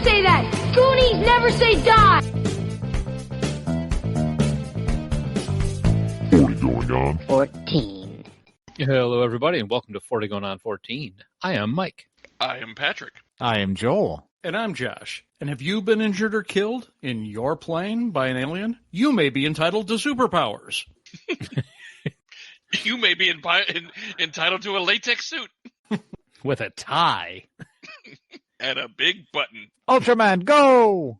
say that. Goonies never say die. 40 going on 14. Hello, everybody, and welcome to 40 going on 14. I am Mike. I am Patrick. I am Joel. And I'm Josh. And have you been injured or killed in your plane by an alien? You may be entitled to superpowers. You may be entitled to a latex suit. With a tie. And a big button. Ultraman, go!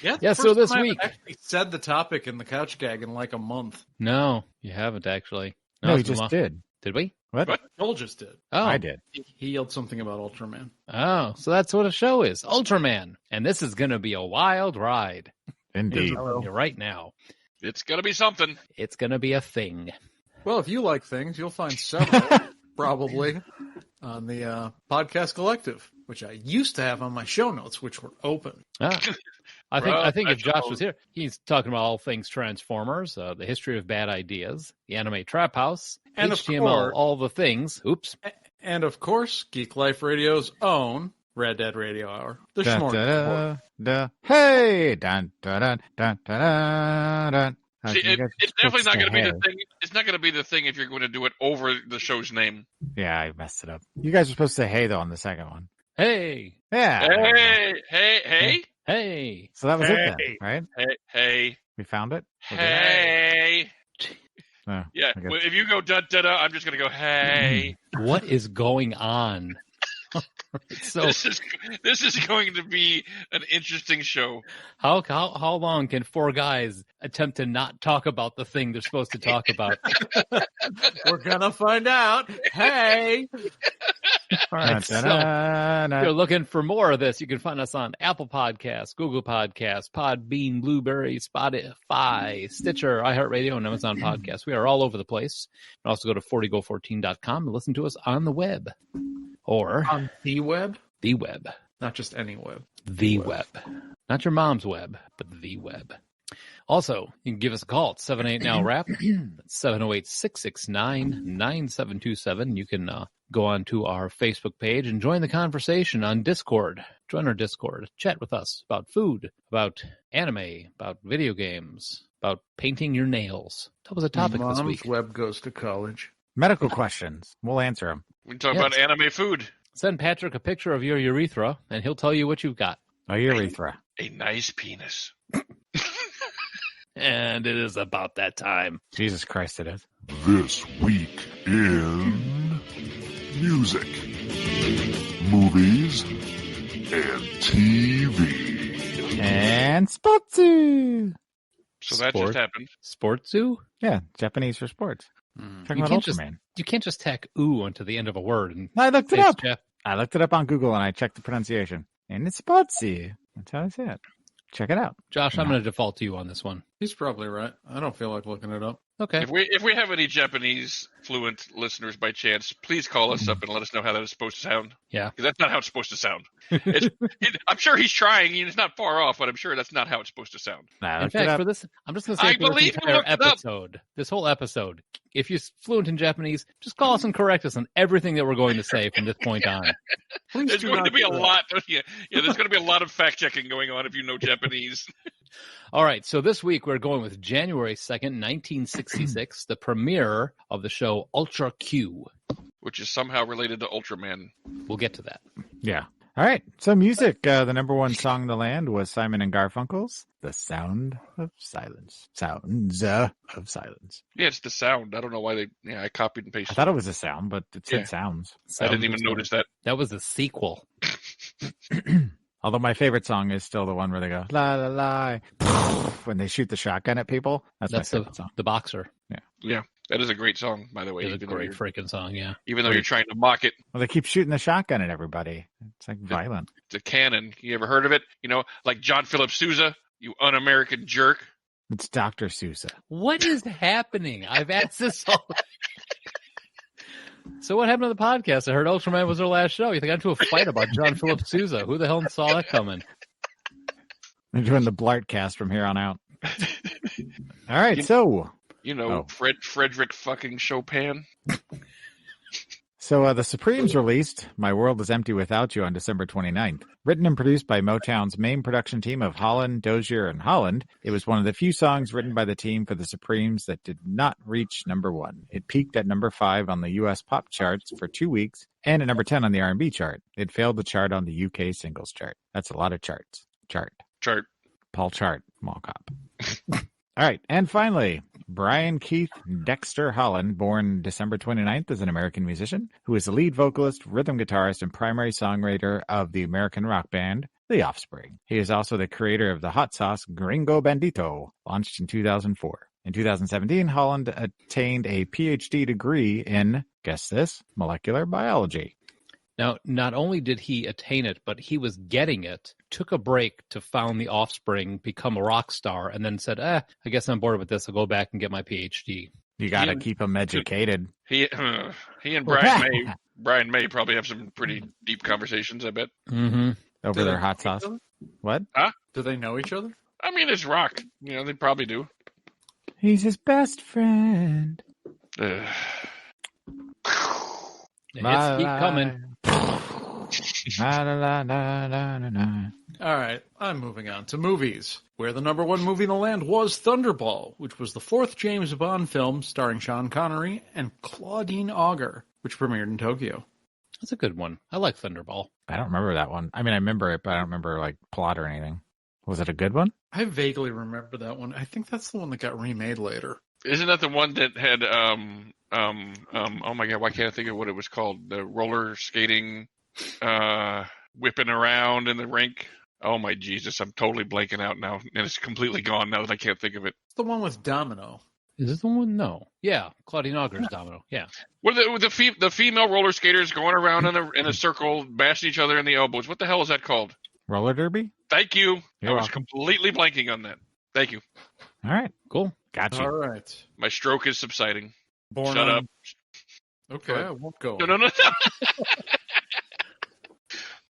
Yeah, so this I week. actually said the topic in the couch gag in like a month. No, you haven't actually. No, you it's been just a while. did. Did we? What? Joel just did. Oh, I did. He yelled something about Ultraman. Oh, so that's what a show is. Ultraman. And this is going to be a wild ride. Indeed. I'm telling you right now. It's going to be something. It's going to be a thing. Well, if you like things, you'll find several probably on the podcast collective, which I used to have on my show notes, which were open. Ah. I think if Josh suppose. was here, he's talking about all things Transformers, the history of bad ideas, the anime Trap House, And of HTML, course- all the things. Oops. And of course, Geek Life Radio's own Red Dead Radio Hour. The Dun, Schmorgasbord. da, da. Hey! Dun, dun, dun, dun, dun, dun. See, You guys it's are definitely not going to be supposed the thing. It's not going to be the thing if you're going to do it over the show's name. Yeah, I messed it up. You guys are supposed to say hey, though, on the second one. Hey. Yeah. Hey. Hey. So that was it Hey. then, right? Hey. We found it? Hey. Oh, Yeah, I guess. well, if you go da-da-da, I'm just going to go, hey. What is going on? So This is going to be an interesting show. how long can four guys attempt to not talk about the thing they're supposed to talk about? We're going to find out. Hey! All right, Dun, so dun, if you're dun. looking for more of this, you can find us on Apple Podcasts, Google Podcasts, Podbean, Blueberry, Spotify, Stitcher, iHeartRadio, and Amazon Podcasts. We are all over the place. You can also go to 40go14.com and listen to us on the web. Or On the web? the web. Not just any web. The web. Not your mom's web, but the web. Also, you can give us a call at 78-NOW-RAP. That's 708-669-9727. You can go on to our Facebook page and join the conversation on Discord. Join our Discord. Chat with us about food, about anime, about video games, about painting your nails. That was a topic this Mom's week. web goes to college. Medical questions. We'll answer them. We can talk Yes. about anime food. Send Patrick a picture of your urethra, and he'll tell you what you've got. Oh, urethra. A nice penis. And it is about that time. Jesus Christ, it is. this week in music, movies, and TV. And Spotsu. So that Sport. just happened. Sports zoo? Yeah, Japanese for sports. Talking You about can't just- Ultraman. You can't just tack "ooh" onto the end of a word and I looked it say it's up. Jeff. I looked it up on Google and I checked the pronunciation. And it's Spotsy. That's how I say it. Check it out. Josh, I'm going to default to you on this one. He's probably right. I don't feel like looking it up. Okay. If we have any Japanese fluent listeners by chance, please call us up and let us know how that is supposed to sound. Yeah. Because that's not how it's supposed to sound. I'm sure he's trying. He's not far off, but I'm sure that's not how it's supposed to sound. I In looked it fact, up. for this, I'm just going to say I for this believe you entire looked it up. episode, this whole episode, if you're fluent in Japanese, just call us and correct us on everything that we're going to say from this point on. Please There's do going not to be a do that. lot. Yeah, there's going to be a lot of fact checking going on if you know Japanese. All right, so this week we're going with January 2nd, 1966, the premiere of the show Ultra Q. Which is somehow related to Ultraman. We'll get to that. Yeah. All right. So music, the number one song in the land was Simon and Garfunkel's The Sound of Silence. Sounds of Silence. Yeah, it's the sound. I don't know why I copied and I pasted. thought it was a sound, but it said Yeah. sounds. I didn't even notice that. That was the sequel. Although my favorite song is still the one where they go, la la la, when they shoot the shotgun at people. That's my favorite song. the boxer. Yeah, that is a great song, by the way. It's a even though great you're- freaking song, yeah. Even though you're trying to mock it, Well, they keep shooting the shotgun at everybody. It's like violent. it's a canon. You ever heard of it? You know, like John Philip Sousa, you un-American jerk. It's Dr. Sousa. What is happening? I've asked this all. So what happened to the podcast? I heard Ultraman was their last show. You think I got into a fight about John Philip Sousa? Who the hell saw that coming? They're doing the Blart cast from here on out. All right, so You know, Oh. Frederick fucking Chopin. So the Supremes released My World Is Empty Without You on December 29th. Written and produced by Motown's main production team of Holland, Dozier, and Holland, it was one of the few songs written by the team for the Supremes that did not reach number 1. It peaked at number 5 on the U.S. pop charts for 2 weeks and at number 10 on the R&B chart. It failed to chart on the UK singles chart. That's a lot of charts. Chart. Paul Chart, Mall Cop. All right, and finally, Brian Keith Dexter Holland, born December 29th, is an American musician who is the lead vocalist, rhythm guitarist, and primary songwriter of the American rock band The Offspring. He is also the creator of the hot sauce Gringo Bandito, launched in 2004. In 2017, Holland attained a PhD degree in, guess this, molecular biology. Now, not only did he attain it, but he was getting it, took a break to found The Offspring, become a rock star, and then said, I guess I'm bored with this. I'll go back and get my PhD. You got to keep him educated. He and Brian May probably have some pretty deep conversations, I bet. Mm-hmm. Over their hot sauce. What? Huh? Do they know each other? I mean, it's rock. They probably do. He's his best friend. It's keep coming. All right, I'm moving on to movies, where the number 1 movie in the land was Thunderball, which was the 4th James Bond film starring Sean Connery and Claudine Auger, which premiered in Tokyo. That's a good one. I like Thunderball. I don't remember that one. I mean, I remember it, but I don't remember plot or anything. Was it a good one? I vaguely remember that one. I think that's the one that got remade later. Isn't that the one that had oh my god, why can't I think of what it was called? The roller skating whipping around in the rink. Oh my Jesus, I'm totally blanking out now, and it's completely gone now that I can't think of it. It's the one with Domino. Is this the one? No. Yeah, Claudine Auger's Domino. Yeah. What are the female roller skaters going around in a circle, bashing each other in the elbows? What the hell is that called? Roller derby? Thank you. You're I was welcome. completely blanking on that. Thank you. All right. Cool. Gotcha. All right. My stroke is subsiding. Born Shut on... up. Okay, I won't go. No.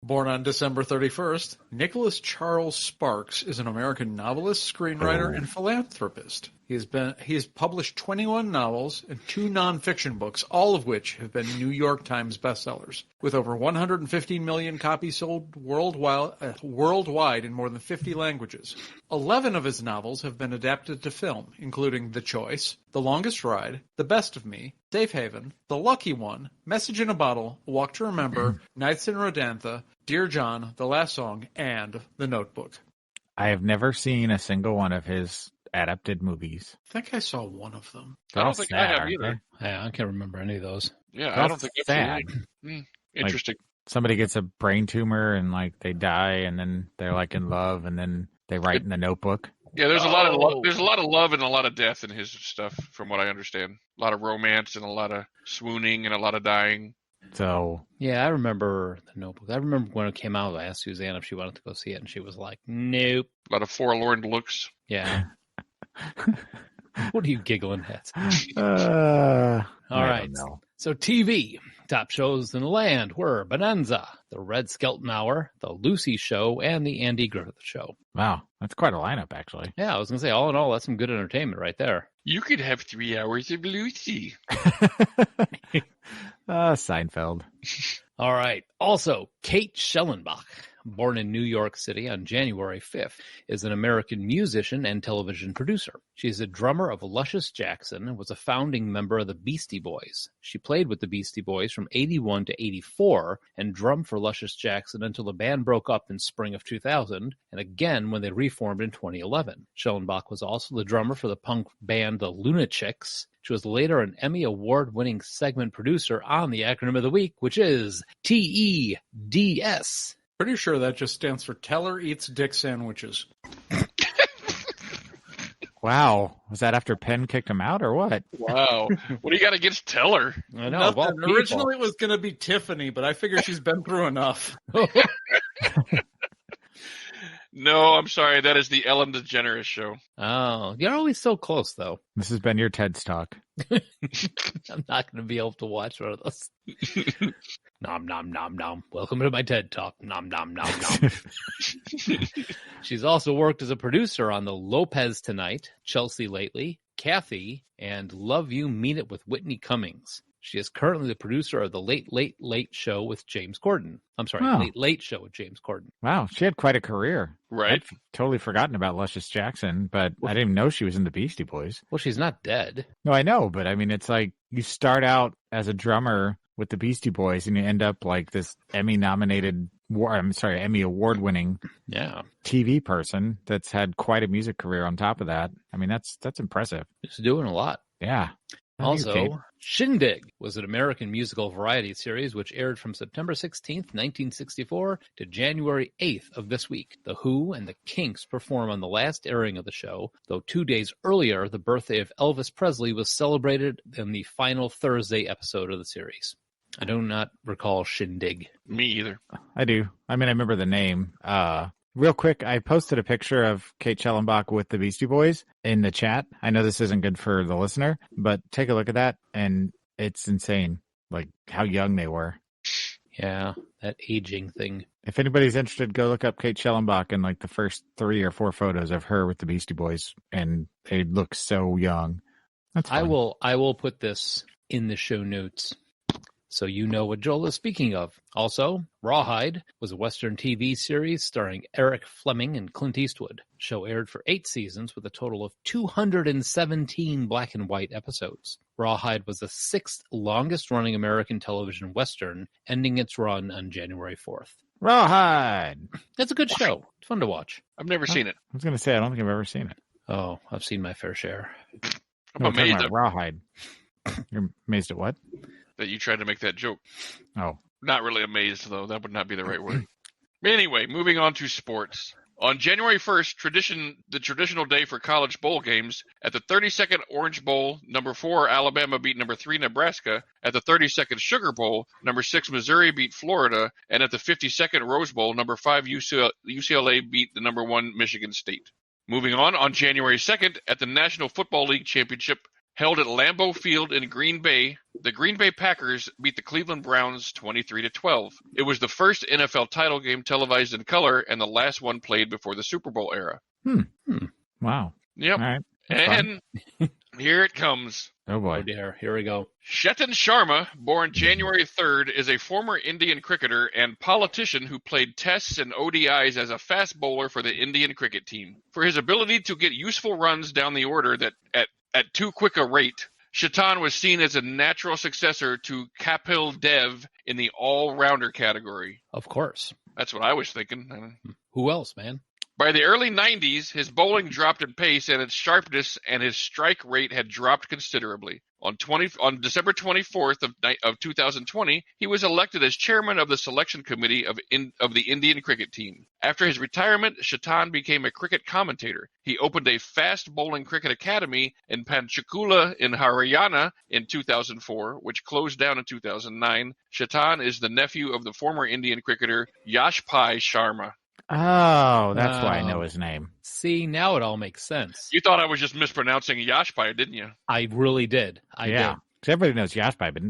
Born on December 31st, Nicholas Charles Sparks is an American novelist, screenwriter, and philanthropist. He has published 21 novels and 2 nonfiction books, all of which have been New York Times bestsellers, with over 115 million copies sold worldwide in more than 50 languages. 11 of his novels have been adapted to film, including The Choice, The Longest Ride, The Best of Me, Safe Haven, The Lucky One, Message in a Bottle, Walk to Remember, Nights in Rodantha, Dear John, The Last Song, and The Notebook. I have never seen a single one of his adapted movies. I think I saw one of them. I don't think I have either. Yeah, I can't remember any of those. Yeah, That's I don't think sad. Interesting. Somebody gets a brain tumor and they die, and then they're in love, and then they write in the notebook. Yeah, there's a lot of love and a lot of death in his stuff, from what I understand. A lot of romance and a lot of swooning and a lot of dying. So yeah, I remember the Notebook. I remember when it came out, I asked Suzanne if she wanted to go see it, and she was like, "Nope." A lot of forlorn looks. Yeah. What are you giggling at? all right. So TV. Top shows in the land were Bonanza, The Red Skelton Hour, The Lucy Show, and The Andy Griffith Show. Wow, that's quite a lineup, actually. Yeah, I was going to say, all in all, that's some good entertainment right there. You could have 3 hours of Lucy. Seinfeld. All right. Also, Kate Schellenbach, born in New York City on January 5th, is an American musician and television producer. She is a drummer of Luscious Jackson and was a founding member of the Beastie Boys. She played with the Beastie Boys from 81 to 84 and drummed for Luscious Jackson until the band broke up in spring of 2000 and again when they reformed in 2011. Schellenbach was also the drummer for the punk band The Lunatics. She was later an Emmy Award-winning segment producer on the acronym of the week, which is TEDS. Pretty sure that just stands for Teller Eats Dick Sandwiches. Wow. Was that after Penn kicked him out or what? Wow. What do you got against Teller? I know. Of all Nothing. people. Originally it was going to be Tiffany, but I figure she's been through enough. No, I'm sorry. That is the Ellen DeGeneres show. Oh, you're always so close, though. This has been your TED's Talk. I'm not going to be able to watch one of those. Nom, nom, nom, nom. Welcome to my TED Talk. Nom, nom, nom, nom. She's also worked as a producer on The Lopez Tonight, Chelsea Lately, Kathy, and Love You, Mean It with Whitney Cummings. She is currently the producer of the Late Late Late Show with James Corden. I'm sorry, Oh. Late Late Show with James Corden. Wow, she had quite a career. Right. I'd totally forgotten about Luscious Jackson, but I didn't even know she was in the Beastie Boys. Well, she's not dead. No, I know, but I mean, it's like you start out as a drummer with the Beastie Boys and you end up like this Emmy award-winning TV person that's had quite a music career on top of that. I mean, that's impressive. She's doing a lot. Yeah. Also, Shindig was an American musical variety series which aired from September 16th, 1964 to January 8th of this week. The Who and the Kinks perform on the last airing of the show, though 2 days earlier, the birthday of Elvis Presley was celebrated in the final Thursday episode of the series. I do not recall Shindig. Me either. I do. I mean, I remember the name. Real quick, I posted a picture of Kate Schellenbach with the Beastie Boys in the chat. I know this isn't good for the listener, but take a look at that, and it's insane, like how young they were. Yeah, that aging thing. If anybody's interested, go look up Kate Schellenbach and like the first 3 or 4 photos of her with the Beastie Boys, and they look so young. That's fun. I will put this in the show notes so you know what Joel is speaking of. Also, Rawhide was a Western TV series starring Eric Fleming and Clint Eastwood. The show aired for 8 seasons with a total of 217 black and white episodes. Rawhide was the 6th longest-running American television Western, ending its run on January 4th. Rawhide! That's a good show. It's fun to watch. I've never seen it. I was going to say, I don't think I've ever seen it. Oh, I've seen my fair share. I'm amazed at Rawhide. You're amazed at what? that you tried to make that joke. Oh. Not really amazed, though. That would not be the right word. Anyway, moving on to sports. On January 1st, the traditional day for college bowl games, at the 32nd Orange Bowl, number 4 Alabama beat number 3 Nebraska. At the 32nd Sugar Bowl, number 6 Missouri beat Florida. And at the 52nd Rose Bowl, number 5 UCLA beat the number 1 Michigan State. Moving on January 2nd, at the National Football League Championship held at Lambeau Field in Green Bay, the Green Bay Packers beat the Cleveland Browns 23-12. It was the first NFL title game televised in color and the last one played before the Super Bowl era. Wow. Yep. All right. And here it comes. Oh, boy. Oh, dear. Here we go. Chetan Sharma, born January 3rd, is a former Indian cricketer and politician who played tests and ODIs as a fast bowler for the Indian cricket team. For his ability to get useful runs down the order that at too quick a rate, Chetan was seen as a natural successor to Kapil Dev in the all-rounder category. Of course. That's what I was thinking. Who else, man? By the early 90s, his bowling dropped in pace and its sharpness, and his strike rate had dropped considerably. On December 24th of 2020, he was elected as chairman of the selection committee of the Indian cricket team. After his retirement, Chetan became a cricket commentator. He opened a fast bowling cricket academy in Panchkula in Haryana in 2004, which closed down in 2009. Chetan is the nephew of the former Indian cricketer Yashpai Sharma. Oh, that's why I know his name. See, now it all makes sense. You thought I was just mispronouncing Yashpai, didn't you? I really did. I did. 'Cause everybody knows Yashpai, but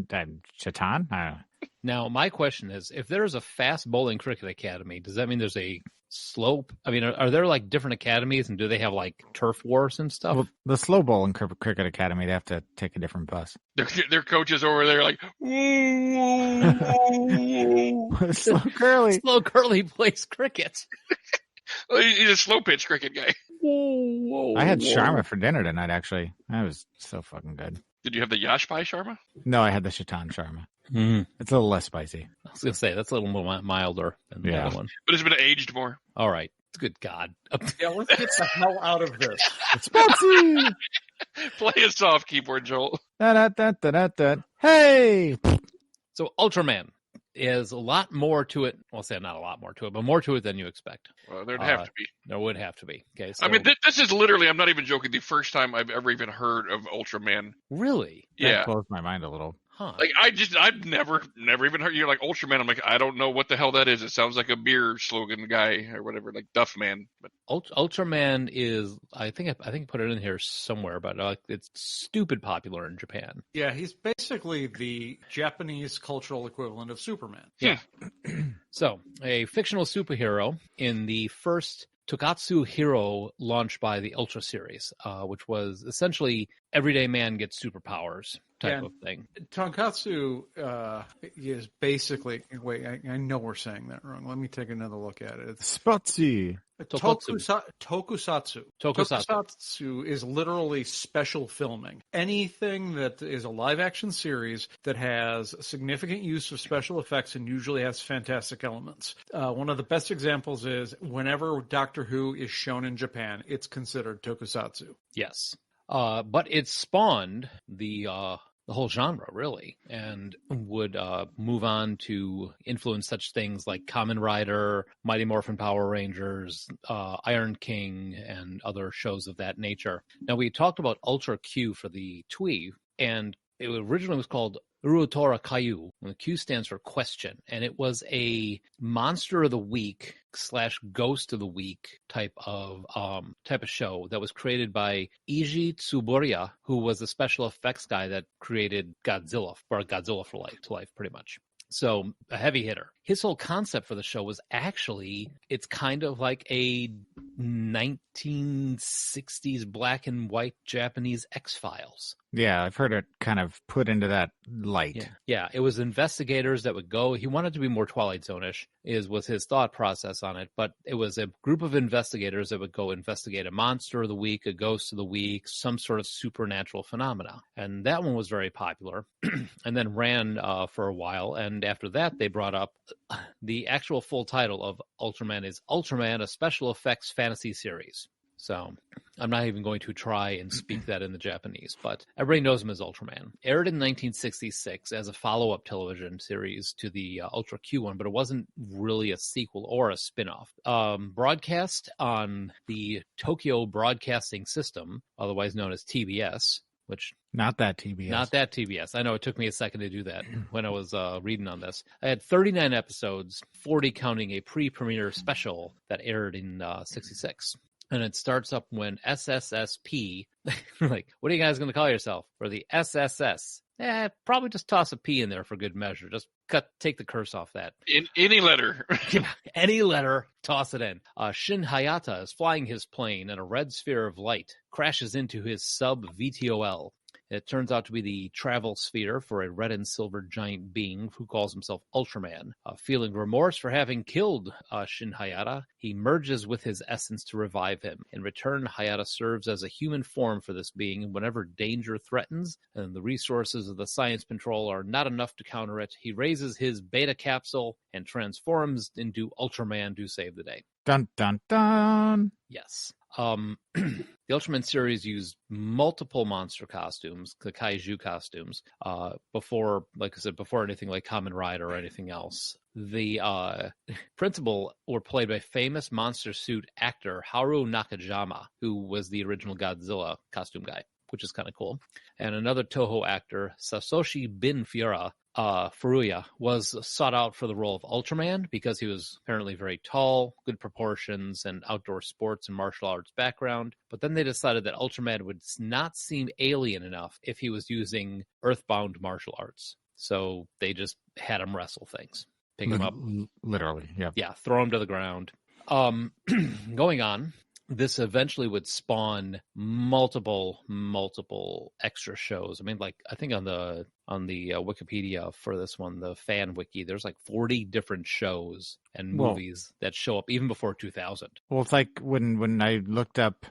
Chetan? I don't know. Now, my question is, if there's a fast bowling cricket academy, does that mean there's a slope? I mean, are there like different academies, and do they have like turf wars and stuff? Well, the slow bowling cricket academy, they have to take a different bus. Their coaches over there like, Slow curly. Slow curly plays cricket. He's a slow pitch cricket guy. I had Sharma for dinner tonight, actually. That was so fucking good. Did you have the Yashpai Sharma? No, I had the Chetan Sharma. Mm. It's a little less spicy. I was going to say, that's a little more milder than the other one. But it's been aged more. All right. Good God. Yeah, let's get the hell out of this. It's spicy! Play a soft keyboard, Joel. Da-da-da-da-da-da. Hey! So Ultraman is a lot more to it. Well, say not a lot more to it, but more to it than you expect. Well, there'd have to be. There would have to be. Okay. So, I mean, this is literally, I'm not even joking, the first time I've ever even heard of Ultraman. really? Yeah. That closed my mind a little. Huh. Like, I've never even heard, you're like, Ultraman. I'm like, I don't know what the hell that is. It sounds like a beer slogan guy or whatever, like Duffman. But Ultraman is, I think I put it in here somewhere, but it's stupid popular in Japan. Yeah, he's basically the Japanese cultural equivalent of Superman. Yeah. So, a fictional superhero in the first Tokatsu Hero launched by the Ultra series, which was essentially everyday man gets superpowers type Yeah. of thing. Tonkatsu is basically. Wait, I know we're saying that wrong. Let me take another look at it. It's Spotsy. Tokusatsu. Tokusatsu. Tokusatsu. Tokusatsu is literally special filming. Anything that is a live action series that has significant use of special effects and usually has fantastic elements. One of the best examples is whenever Doctor Who is shown in Japan, it's considered tokusatsu. Yes. But it spawned the whole genre, really, and would move on to influence such things like Kamen Rider, Mighty Morphin Power Rangers, Iron King, and other shows of that nature. Now, we talked about Ultra Q for the Twee, and it originally was called Urutora Kaiju, and the Q stands for question, and it was a monster of the week / ghost of the week type of show that was created by Eiji Tsuburaya, who was the special effects guy that created Godzilla, brought Godzilla to life pretty much. So a heavy hitter. His whole concept for the show was actually, it's kind of like a 1960s black and white Japanese X-Files. Yeah, I've heard it kind of put into that light. Yeah, it was investigators that would go. He wanted to be more Twilight Zone-ish, was his thought process on it. But it was a group of investigators that would go investigate a monster of the week, a ghost of the week, some sort of supernatural phenomena. And that one was very popular and then ran for a while. And after that, they brought up the actual full title of Ultraman is Ultraman, a special effects fantasy series. So I'm not even going to try and speak that in the Japanese, but everybody knows him as Ultraman. Aired in 1966 as a follow-up television series to the Ultra Q one, but it wasn't really a sequel or a spin-off. Broadcast on the Tokyo Broadcasting System, otherwise known as TBS, which... Not that TBS. Not that TBS. I know it took me a second to do that when I was reading on this. I had 39 episodes, 40 counting a pre-premiere special that aired in 66. And it starts up when SSSP, like, what are you guys going to call yourself? For the SSS. Probably just toss a P in there for good measure. Just take the curse off that. In any letter. Yeah, any letter, toss it in. Shin Hayata is flying his plane and a red sphere of light crashes into his sub VTOL. It turns out to be the travel sphere for a red and silver giant being who calls himself Ultraman. Feeling remorse for having killed Shin Hayata, he merges with his essence to revive him. In return, Hayata serves as a human form for this being whenever danger threatens and the resources of the science patrol are not enough to counter it. He raises his Beta Capsule and transforms into Ultraman to save the day. Dun, dun, dun. Yes. The Ultraman series used multiple monster costumes, the kaiju costumes, before, like I said, before anything like Kamen Rider or anything else. The principal were played by famous monster suit actor Haru Nakajima, who was the original Godzilla costume guy, which is kind of cool. And another Toho actor, Satoshi Bin Furuya, was sought out for the role of Ultraman because he was apparently very tall, good proportions, and outdoor sports and martial arts background. But then they decided that Ultraman would not seem alien enough if he was using earthbound martial arts. So they just had him wrestle things. Pick him up. Literally, yeah. Yeah, throw him to the ground. Going on. This eventually would spawn multiple extra shows. I mean, like, I think on the Wikipedia for this one, the fan wiki, there's like 40 different shows and movies that show up even before 2000. Well, it's like when I looked up,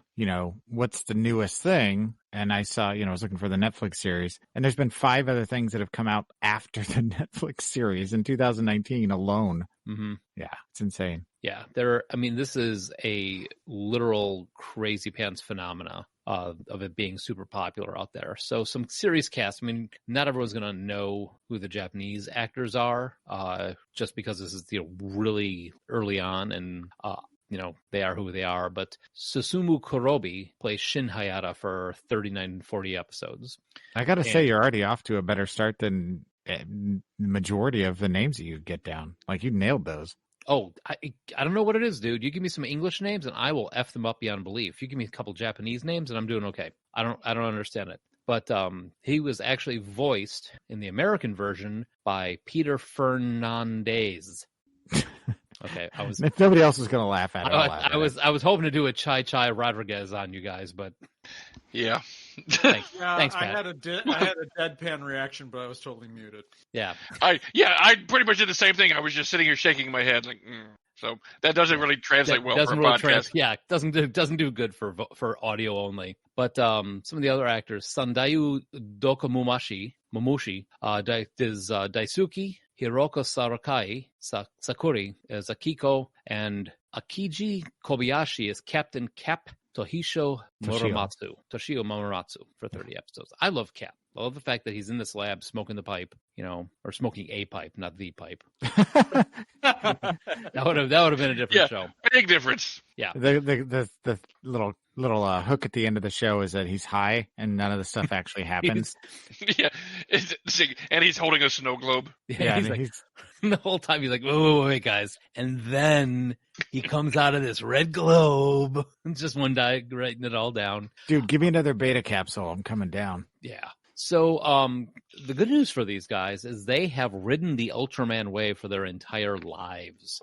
what's the newest thing, and I saw, I was looking for the Netflix series, and there's been 5 other things that have come out after the Netflix series in 2019 alone. Mm-hmm. Yeah, it's insane. Yeah, this is a literal crazy pants phenomena of it being super popular out there. So some series cast, not everyone's going to know who the Japanese actors are, just because this is really early on and they are who they are. But Susumu Kurobi plays Shin Hayata for 39 and 40 episodes. I got to say, you're already off to a better start than the majority of the names that you get down. Like, you nailed those. Oh, I don't know what it is, dude. You give me some English names and I will F them up beyond belief. You give me a couple Japanese names and I'm doing okay. I don't understand it. But he was actually voiced in the American version by Peter Fernandez. Okay, if nobody else is going to laugh at it, I was hoping to do a Chai Rodriguez on you guys, but yeah. Thanks, I Pat. had a deadpan reaction, but I was totally muted. Yeah. I pretty much did the same thing. I was just sitting here shaking my head like, So that doesn't really translate well for a podcast. Doesn't do good for audio only. But some of the other actors, Sandayu Dokomumashi, Daisuke, Hiroko Sarakai, Sakuri as Akiko, and Akiji Kobayashi is Captain Cap Toshio Muramatsu for 30 episodes. I love Cap. I love the fact that he's in this lab smoking the pipe, or smoking a pipe, not the pipe. that would have been a different show. Big difference. Yeah. The little hook at the end of the show is that he's high and none of the stuff actually happens. Yeah, and he's holding a snow globe. Yeah, he's the whole time he's like, wait, guys, and then he comes out of this red globe. It's just one guy writing it all down. Dude, give me another Beta Capsule. I'm coming down. Yeah. So the good news for these guys is they have ridden the Ultraman wave for their entire lives.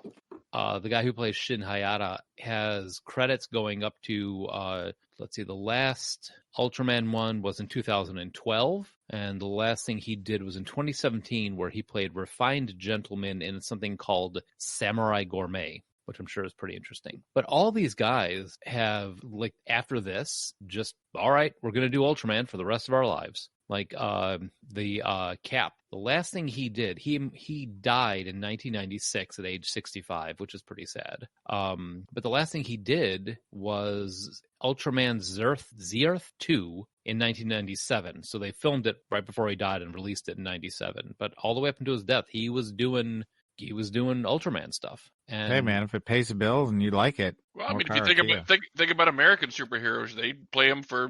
The guy who plays Shin Hayata has credits going up to, the last Ultraman one was in 2012, and the last thing he did was in 2017, where he played Refined Gentleman in something called Samurai Gourmet, which I'm sure is pretty interesting. But all these guys have, after this, just, all right, we're going to do Ultraman for the rest of our lives. The Cap, the last thing he did, he died in 1996 at age 65, which is pretty sad. But the last thing he did was Ultraman Zearth 2 in 1997. So they filmed it right before he died and released it in 97. But all the way up until his death, he was doing Ultraman stuff. And hey, man, if it pays the bills and you like it. Well, I mean, if you think about American superheroes, they play them for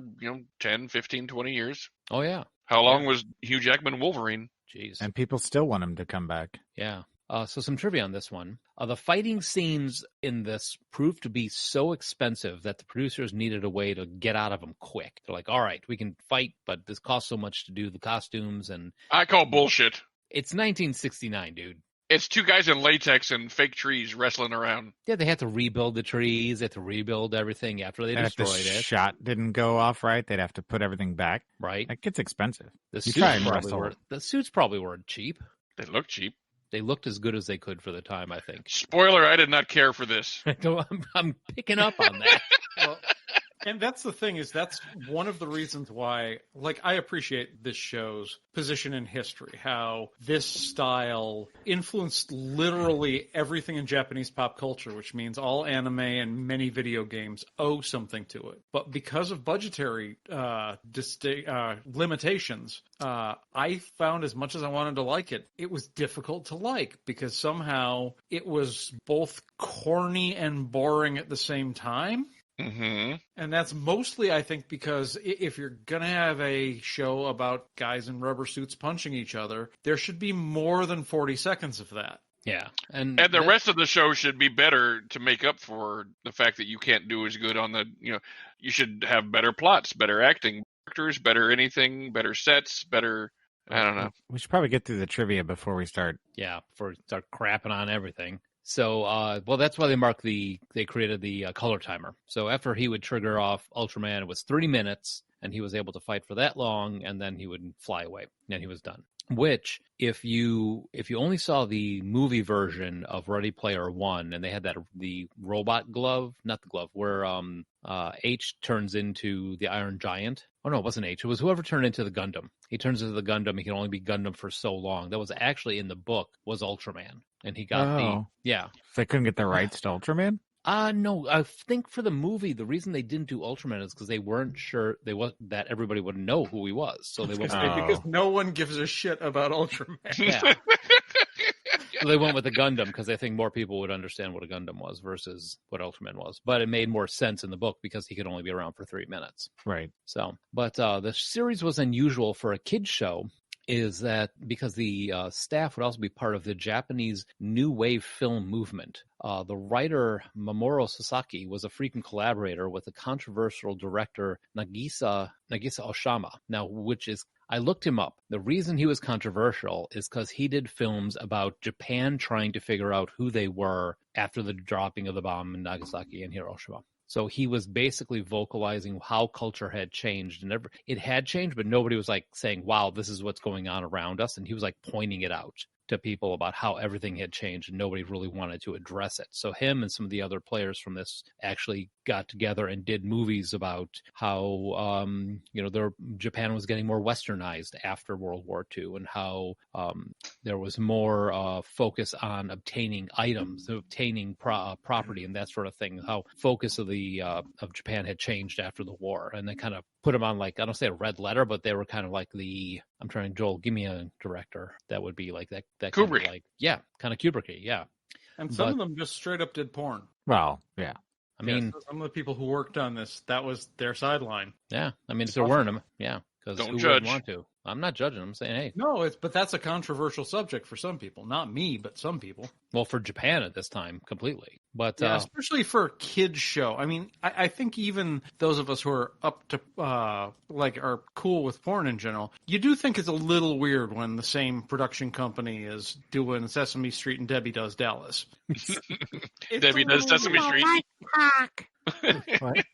10, 15, 20 years. Oh yeah. How long was Hugh Jackman Wolverine? Jeez. And people still want him to come back. Yeah. So some trivia on this one. The fighting scenes in this proved to be so expensive that the producers needed a way to get out of them quick. They're like, all right, we can fight, but this costs so much to do the costumes. And I call bullshit. It's 1969, dude. It's two guys in latex and fake trees wrestling around. Yeah, they had to rebuild the trees. They had to rebuild everything after they destroyed it. If the it. shot didn't go off right, they'd have to put everything back. Right. That gets expensive. The suits probably weren't cheap. They look cheap. They looked as good as they could for the time, I think. Spoiler, I did not care for this. I'm picking up on that. Well, and that's the thing, is that's one of the reasons why, I appreciate this show's position in history, how this style influenced literally everything in Japanese pop culture, which means all anime and many video games owe something to it. But because of budgetary limitations, I found, as much as I wanted to like it, it was difficult to like, because somehow it was both corny and boring at the same time. Mm-hmm. And that's mostly, I think, because if you're going to have a show about guys in rubber suits punching each other, there should be more than 40 seconds of that. Yeah. And the rest of the show should be better to make up for the fact that you can't do as good on the, you should have better plots, better acting, characters, better anything, better sets, better, I don't know. We should probably get through the trivia before we start. Yeah, before we start crapping on everything. So, that's why they created the color timer. So after he would trigger off Ultraman, it was 30 minutes, and he was able to fight for that long, and then he would fly away, and he was done. Which, if you only saw the movie version of Ready Player One, and they had the robot glove, not the glove, where H turns into the Iron Giant. Oh no, it wasn't H. It was whoever turned into the Gundam. He turns into the Gundam. He can only be Gundam for so long. That was actually in the book was Ultraman, and he got So they couldn't get the rights to Ultraman? No, I think for the movie, the reason they didn't do Ultraman is because they weren't sure that everybody would know who he was. So they went because no one gives a shit about Ultraman. Yeah. So they went with the Gundam because they think more people would understand what a Gundam was versus what Ultraman was. But it made more sense in the book because he could only be around for 3 minutes. Right. So, but the series was unusual for a kid's show. Is that because the staff would also be part of the Japanese New Wave film movement. The writer Mamoru Sasaki was a frequent collaborator with the controversial director Nagisa Oshima. Now, I looked him up. The reason he was controversial is because he did films about Japan trying to figure out who they were after the dropping of the bomb in Nagasaki and Hiroshima. So he was basically vocalizing how culture had changed, and it had changed, but nobody was like saying, wow, this is what's going on around us. And he was like pointing it out to people about how everything had changed, and nobody really wanted to address it. So him and some of the other players from this actually got together and did movies about how Japan was getting more westernized after World War II, and how there was more focus on obtaining items, obtaining property, and that sort of thing. How focus of Japan had changed after the war, and they kind of put them on, like, I don't say a red letter, but they were kind of like Joel, give me a director that would be like that Kubrick. kind of kind of Kubrick, yeah. And some of them just straight up did porn. Well, yeah. I mean, some of the people who worked on this, that was their sideline. yeah. I mean, if there weren't them, yeah, because Don't who judge. wouldn't want to? I'm not judging. I'm saying, hey, No, but that's a controversial subject for some people. Not me, but some people. well, for Japan at this time, completely. But Yeah, especially for a kids show. I mean, I think even those of us who are up to are cool with porn in general, you do think it's a little weird when the same production company is doing Sesame Street and Debbie Does Dallas. Debbie Does Sesame Street. What?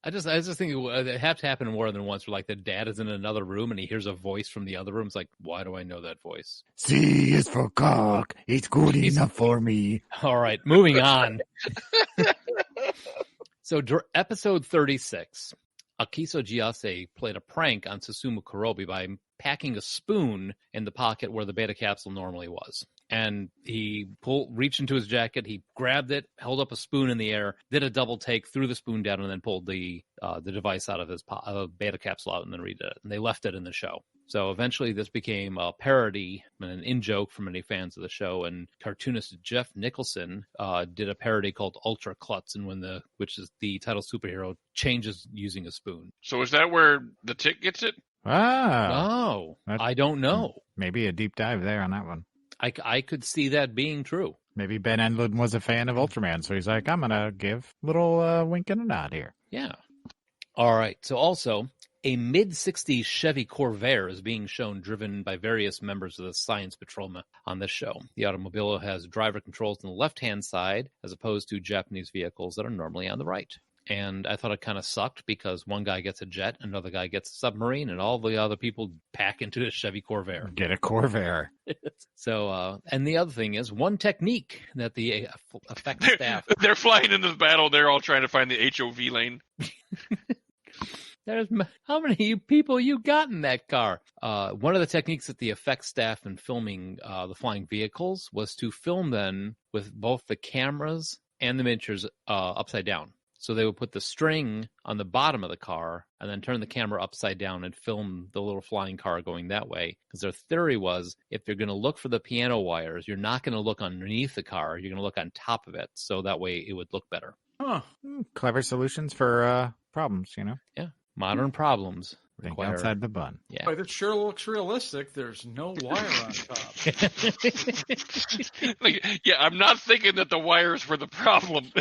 I just think it have to happen more than once. Where like the dad is in another room and he hears a voice from the other room. It's like, why do I know that voice? C is for cock. It's good enough for me. All right, moving on. So episode 36, Akiso Giase played a prank on Susumu Kurobi by packing a spoon in the pocket where the Beta Capsule normally was. And he reached into his jacket, he grabbed it, held up a spoon in the air, did a double take, threw the spoon down, and then pulled the device out of his Beta Capsule out and then redid it. And they left it in the show. So eventually this became a parody and an in-joke for many fans of the show. And cartoonist Jeff Nicholson did a parody called Ultra Klutz, and which is the title superhero changes using a spoon. So is that where the tick gets it? Ah. I don't know. Maybe a deep dive there on that one. I could see that being true. Maybe Ben Edlund was a fan of Ultraman, so he's like, I'm going to give a little wink and a nod here. Yeah. All right. So also, a mid-60s Chevy Corvair is being shown driven by various members of the Science Patrol on this show. The automobile has driver controls on the left-hand side, as opposed to Japanese vehicles that are normally on the right. And I thought it kind of sucked because one guy gets a jet, another guy gets a submarine, and all the other people pack into a Chevy Corvair. Get a Corvair. So, and the other thing is one technique that the effects staff... They're flying into the battle. They're all trying to find the HOV lane. How many people you got in that car? One of the techniques that the effects staff in filming the flying vehicles was to film them with both the cameras and the miniatures upside down. So they would put the string on the bottom of the car and then turn the camera upside down and film the little flying car going that way. Because their theory was, if you're going to look for the piano wires, you're not going to look underneath the car. You're going to look on top of it. So that way it would look better. Huh. Clever solutions for problems, you know? Yeah. Modern problems. Think outside the bun. Yeah. But it sure looks realistic. There's no wire on top. Yeah, I'm not thinking that the wires were the problem.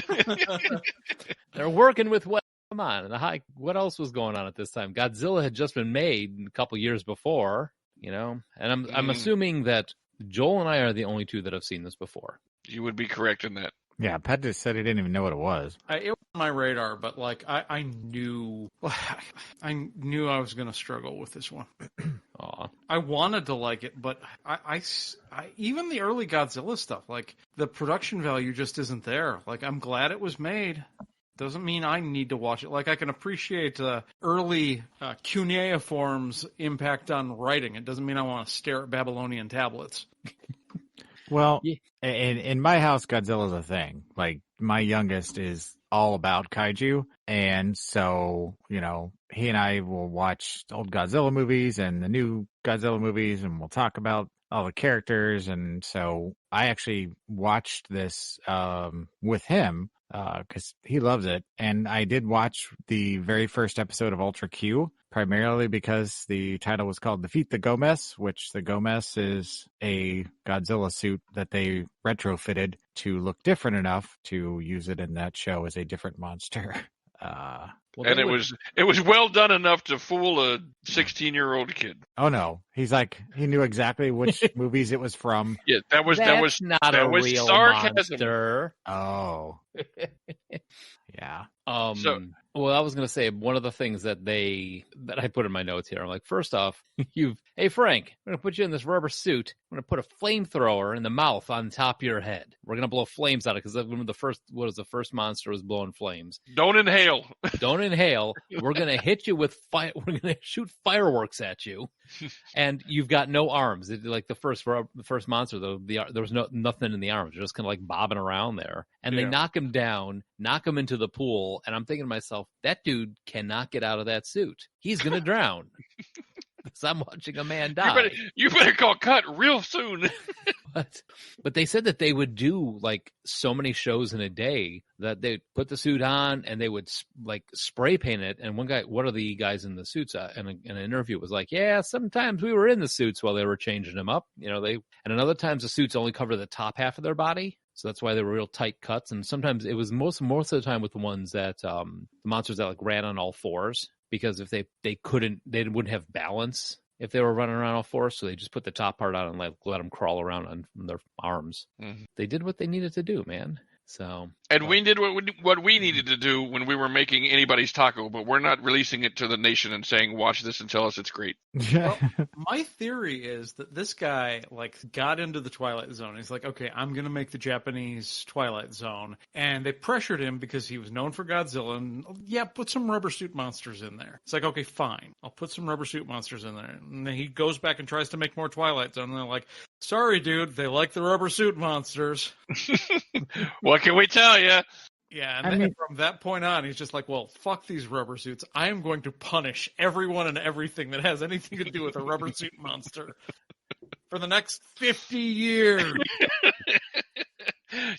They're working with what? Come on. What else was going on at this time? Godzilla had just been made a couple years before, you know? And I'm assuming that Joel and I are the only two that have seen this before. You would be correct in that. Yeah, Pat just said he didn't even know what it was. It was on my radar, but like I knew I was going to struggle with this one. Aw. I wanted to like it, but I even the early Godzilla stuff, like the production value just isn't there. Like I'm glad it was made. Doesn't mean I need to watch it. Like I can appreciate early cuneiform's impact on writing. It doesn't mean I want to stare at Babylonian tablets. Well, Yeah. in my house, Godzilla's a thing. Like, my youngest is all about kaiju, and so, you know, he and I will watch old Godzilla movies and the new Godzilla movies, and we'll talk about all the characters, and so I actually watched this with him because he loves it, and I did watch the very first episode of Ultra Q, primarily because the title was called Defeat the Gomez, which the Gomez is a Godzilla suit that they retrofitted to look different enough to use it in that show as a different monster. And it was well done enough to fool a 16-year-old kid. Oh no, he's like he knew exactly which movies it was from. Yeah, that was not a real sarcasm. monster. Oh, Yeah. Well, I was going to say one of the things that I put in my notes here. I'm like, first off, hey Frank, I'm going to put you in this rubber suit. I'm going to put a flamethrower in the mouth on top of your head. We're going to blow flames out of it because the first monster was blowing flames. Don't inhale. Don't inhale. We're going to hit you with fire. We're going to shoot fireworks at you, and you've got no arms. Like the first monster, though, there was nothing in the arms. They're just kind of like bobbing around there, and they knock him down, knock him into the pool, and I'm thinking to myself, that dude cannot get out of that suit. He's going to drown. Because I'm watching a man die. You better call cut real soon. But they said that they would do like so many shows in a day that they'd put the suit on and they would like spray paint it. And one of the guys in the suits in an interview was like, yeah, sometimes we were in the suits while they were changing them up. And other times the suits only cover the top half of their body. So that's why they were real tight cuts. And sometimes it was most of the time with the ones that the monsters that like ran on all fours, because if they wouldn't have balance if they were running around all fours. So they just put the top part on and let them crawl around on their arms. Mm-hmm. They did what they needed to do, man. We did what we needed to do when we were making anybody's taco, but we're not releasing it to the nation and saying, watch this and tell us it's great. Well, my theory is that this guy like got into the Twilight Zone. He's like, okay, I'm going to make the Japanese Twilight Zone. And they pressured him because he was known for Godzilla. And put some rubber suit monsters in there. It's like, okay, fine. I'll put some rubber suit monsters in there. And then he goes back and tries to make more Twilight Zone. And they're like, sorry, dude, they like the rubber suit monsters. What can we tell you? Yeah, and then from that point on, he's just like, well, fuck these rubber suits. I am going to punish everyone and everything that has anything to do with a rubber suit monster for the next 50 years.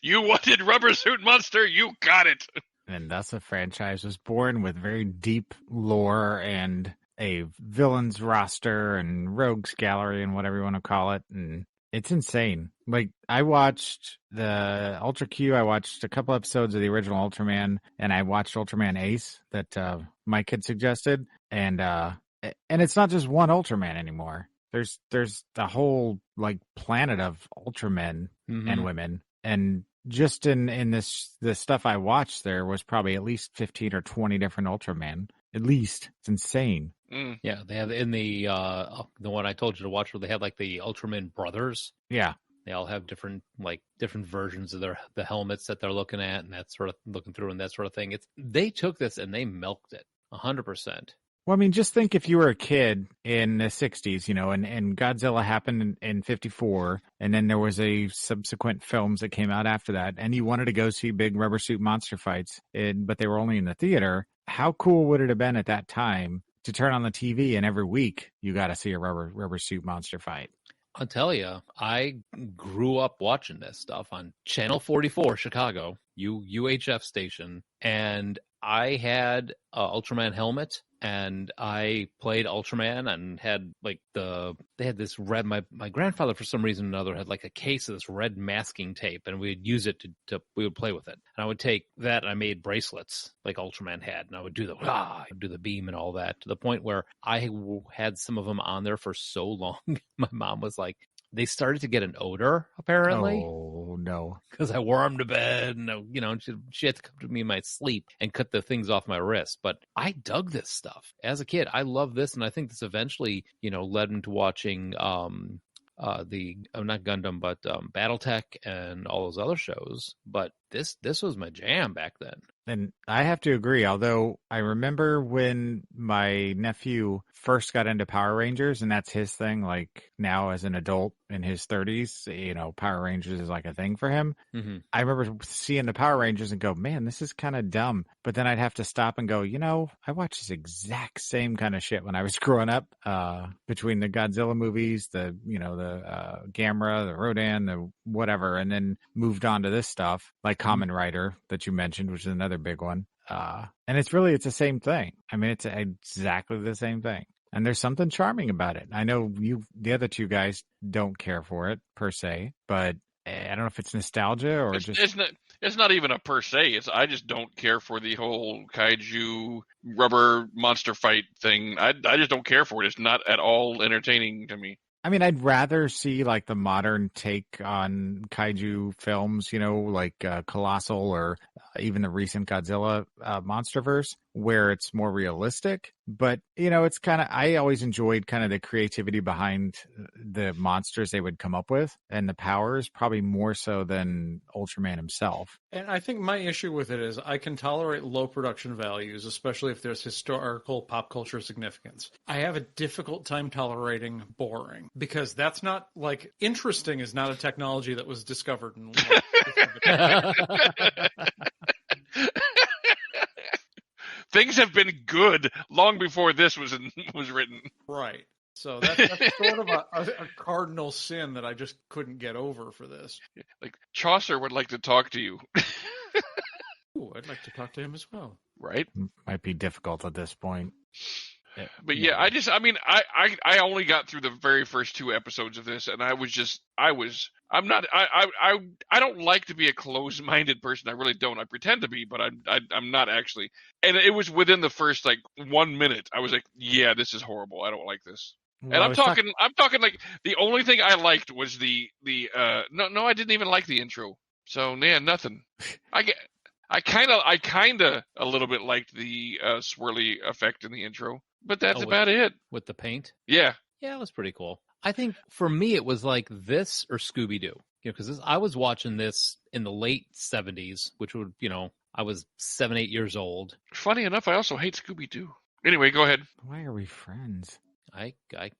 You wanted rubber suit monster, you got it. And thus a franchise was born with very deep lore and a villains roster and rogues gallery and whatever you want to call it. And it's insane. Like, I watched the Ultra Q, I watched a couple episodes of the original Ultraman, and I watched Ultraman Ace that Mike had suggested. And it's not just one Ultraman anymore. There's a whole like planet of Ultramen and women. And just in this stuff I watched, there was probably at least 15 or 20 different Ultraman. At least. It's insane. Mm. Yeah, they have in the one I told you to watch where they had like the Ultraman brothers. Yeah. They all have different versions of the helmets that they're looking at and that sort of looking through and that sort of thing. They took this and they milked it 100%. Well, I mean, just think if you were a kid in the 60s, and Godzilla happened in 54, and then there was a subsequent films that came out after that, and you wanted to go see big rubber suit monster fights, but they were only in the theater. How cool would it have been at that time to turn on the TV and every week you got to see a rubber suit monster fight? I'll tell you, I grew up watching this stuff on Channel 44, Chicago, UHF station, and I had an Ultraman helmet, and I played Ultraman and had they had this red, my grandfather for some reason or another had like a case of this red masking tape, and we'd use it we would play with it. And I would take that and I made bracelets like Ultraman had, and I would do the beam and all that, to the point where I had some of them on there for so long. My mom was like, they started to get an odor, apparently. Oh, no. Because I wore them to bed, and, she had to come to me in my sleep and cut the things off my wrist. But I dug this stuff. As a kid, I loved this, and I think this eventually, led into watching not Gundam, but Battletech and all those other shows. But this was my jam back then. And I have to agree, although I remember when my nephew first got into Power Rangers, and that's his thing, like now as an adult in his 30s, Power Rangers is like a thing for him. Mm-hmm. I remember seeing the Power Rangers and go, man, this is kind of dumb. But then I'd have to stop and go, I watched this exact same kind of shit when I was growing up, between the Godzilla movies, the Gamera, the Rodan, the whatever, and then moved on to this stuff like Kamen Rider that you mentioned, which is another big one. And it's the same thing. I mean, it's exactly the same thing. And there's something charming about it. I know the other two guys don't care for it per se, but I don't know if it's nostalgia or it's not even a per se. I just don't care for the whole kaiju rubber monster fight thing. I just don't care for it. It's not at all entertaining to me. I mean, I'd rather see like the modern take on kaiju films, like Colossal or even the recent Godzilla MonsterVerse, where it's more realistic. But, it's I always enjoyed kind of the creativity behind the monsters they would come up with and the powers, probably more so than Ultraman himself. And I think my issue with it is I can tolerate low production values, especially if there's historical pop culture significance. I have a difficult time tolerating boring, because that's not like interesting is not a technology that was discovered in Things have been good long before this was written. Right. So that's sort of a cardinal sin that I just couldn't get over for this. Like Chaucer would like to talk to you. Ooh, I'd like to talk to him as well. Right? Might be difficult at this point. But yeah, I only got through the very first 2 episodes of this, and I don't like to be a closed-minded person. I really don't. I pretend to be, but I'm not actually. And it was within the first 1 minute, I was like, yeah, this is horrible. I don't like this. Well, and I'm talking like the only thing I liked was I didn't even like the intro. So yeah, nothing. I kind of a little bit liked the swirly effect in the intro, but that's about it. With the paint? Yeah. Yeah, it was pretty cool. I think for me it was like this or Scooby-Doo. Because I was watching this in the late 70s, which would, I was 7-8 years old. Funny enough, I also hate Scooby-Doo. Anyway, go ahead. Why are we friends? I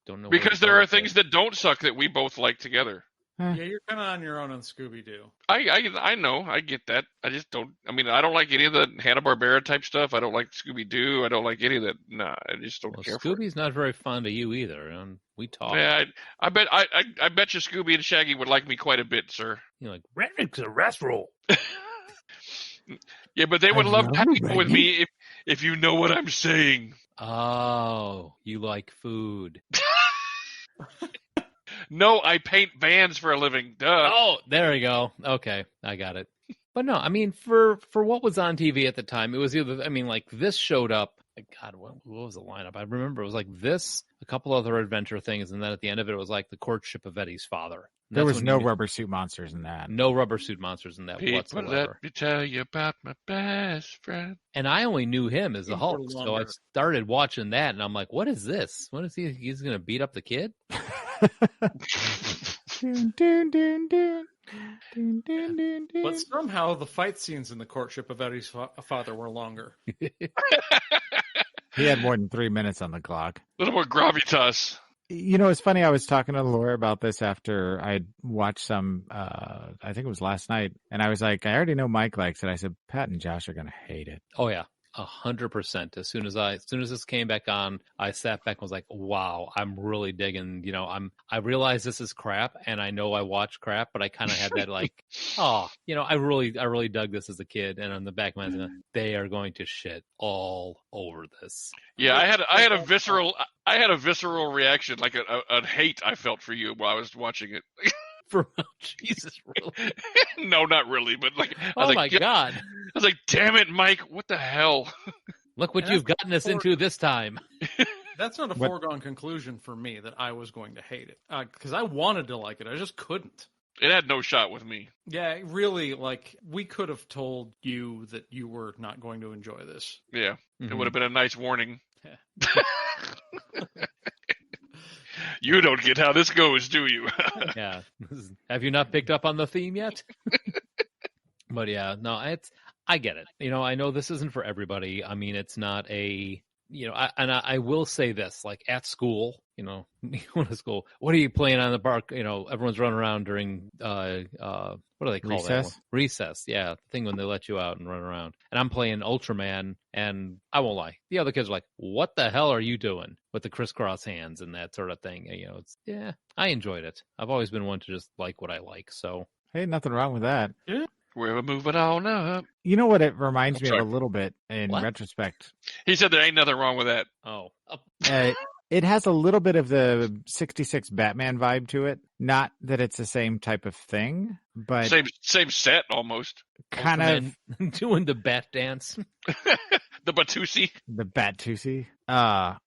don't know. Because there are things that don't suck that we both like together. Yeah, you're kind of on your own on Scooby-Doo. I know, I get that. I just don't. I mean, I don't like any of the Hanna-Barbera type stuff. I don't like Scooby-Doo. I don't like any of that. Nah, I just don't care. Scooby's not very fond of you either, and we talk. Yeah, I bet you Scooby and Shaggy would like me quite a bit, sir. You're like, Redneck's a rascal. Yeah, but they would love hanging with me if you know what I'm saying. Oh, you like food. No, I paint vans for a living. Duh. Oh, there we go. Okay, I got it. But no, I mean, for what was on TV at the time, it was either, this showed up. God, what was the lineup? I remember it was like this, a couple other adventure things, and then at the end of it, it was like the courtship of Eddie's father. There was no rubber suit monsters in that. No rubber suit monsters in that People, whatsoever. let me tell you about my best friend. And I only knew him as the Hulk, so I started watching that, and I'm like, what is this? What is he? He's going to beat up the kid? Dun, dun, dun, dun. Dun, dun, dun, dun. But somehow the fight scenes in the courtship of Eddie's father were longer. He had more than 3 minutes on the clock. A little more gravitas. It's funny. I was talking to Laura about this after I'd watched some, I think it was last night. And I was like, I already know Mike likes it. I said, Pat and Josh are going to hate it. Oh, yeah. 100%. As soon as this came back on, I sat back and was like, wow, I'm really digging, I realize this is crap and I know I watch crap, but I kind of had that I really dug this as a kid. And on the back of my head, they are going to shit all over this. Yeah, I had a visceral reaction, like a hate I felt for you while I was watching it. Jesus, really? No, not really, but my God. I was like, damn it, Mike, what the hell? Look what you've gotten us into this time. That's not a foregone conclusion for me that I was going to hate it. Because I wanted to like it. I just couldn't. It had no shot with me. Yeah, really, we could have told you that you were not going to enjoy this. Yeah, It would have been a nice warning. Yeah. You don't get how this goes, do you? Yeah. Have you not picked up on the theme yet? But yeah, no, I get it. I know this isn't for everybody. I mean, it's not a, I will say this, like at school, you go to school, what are you playing on the park? Everyone's running around during, what do they call recess? That? Recess. Yeah. The thing when they let you out and run around. And I'm playing Ultraman, and I won't lie. The other kids are like, what the hell are you doing with the crisscross hands and that sort of thing? I enjoyed it. I've always been one to just like what I like. So, hey, nothing wrong with that. Yeah. We're moving on up. You know what it reminds me of a little bit in What? retrospect? He said there ain't nothing wrong with that. oh. It has a little bit of the 66 Batman vibe to it. Not that it's the same type of thing, but Same set almost. kind of Ultraman doing the bat dance. The Batusi. the Batusi.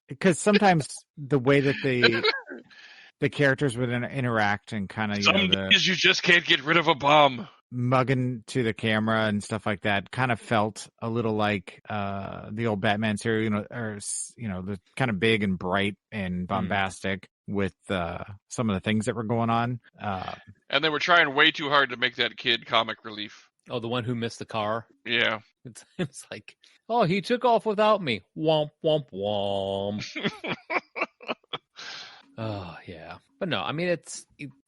Because sometimes the way that the characters would interact and kind of, Some days you just can't get rid of a bomb. Mugging to the camera and stuff like that kind of felt a little like the old Batman series, the kind of big and bright and bombastic with some of the things that were going on. And they were trying way too hard to make that kid comic relief. Oh, the one who missed the car? Yeah. It's like, oh, he took off without me. Womp, womp, womp. Oh, yeah. But no, I mean,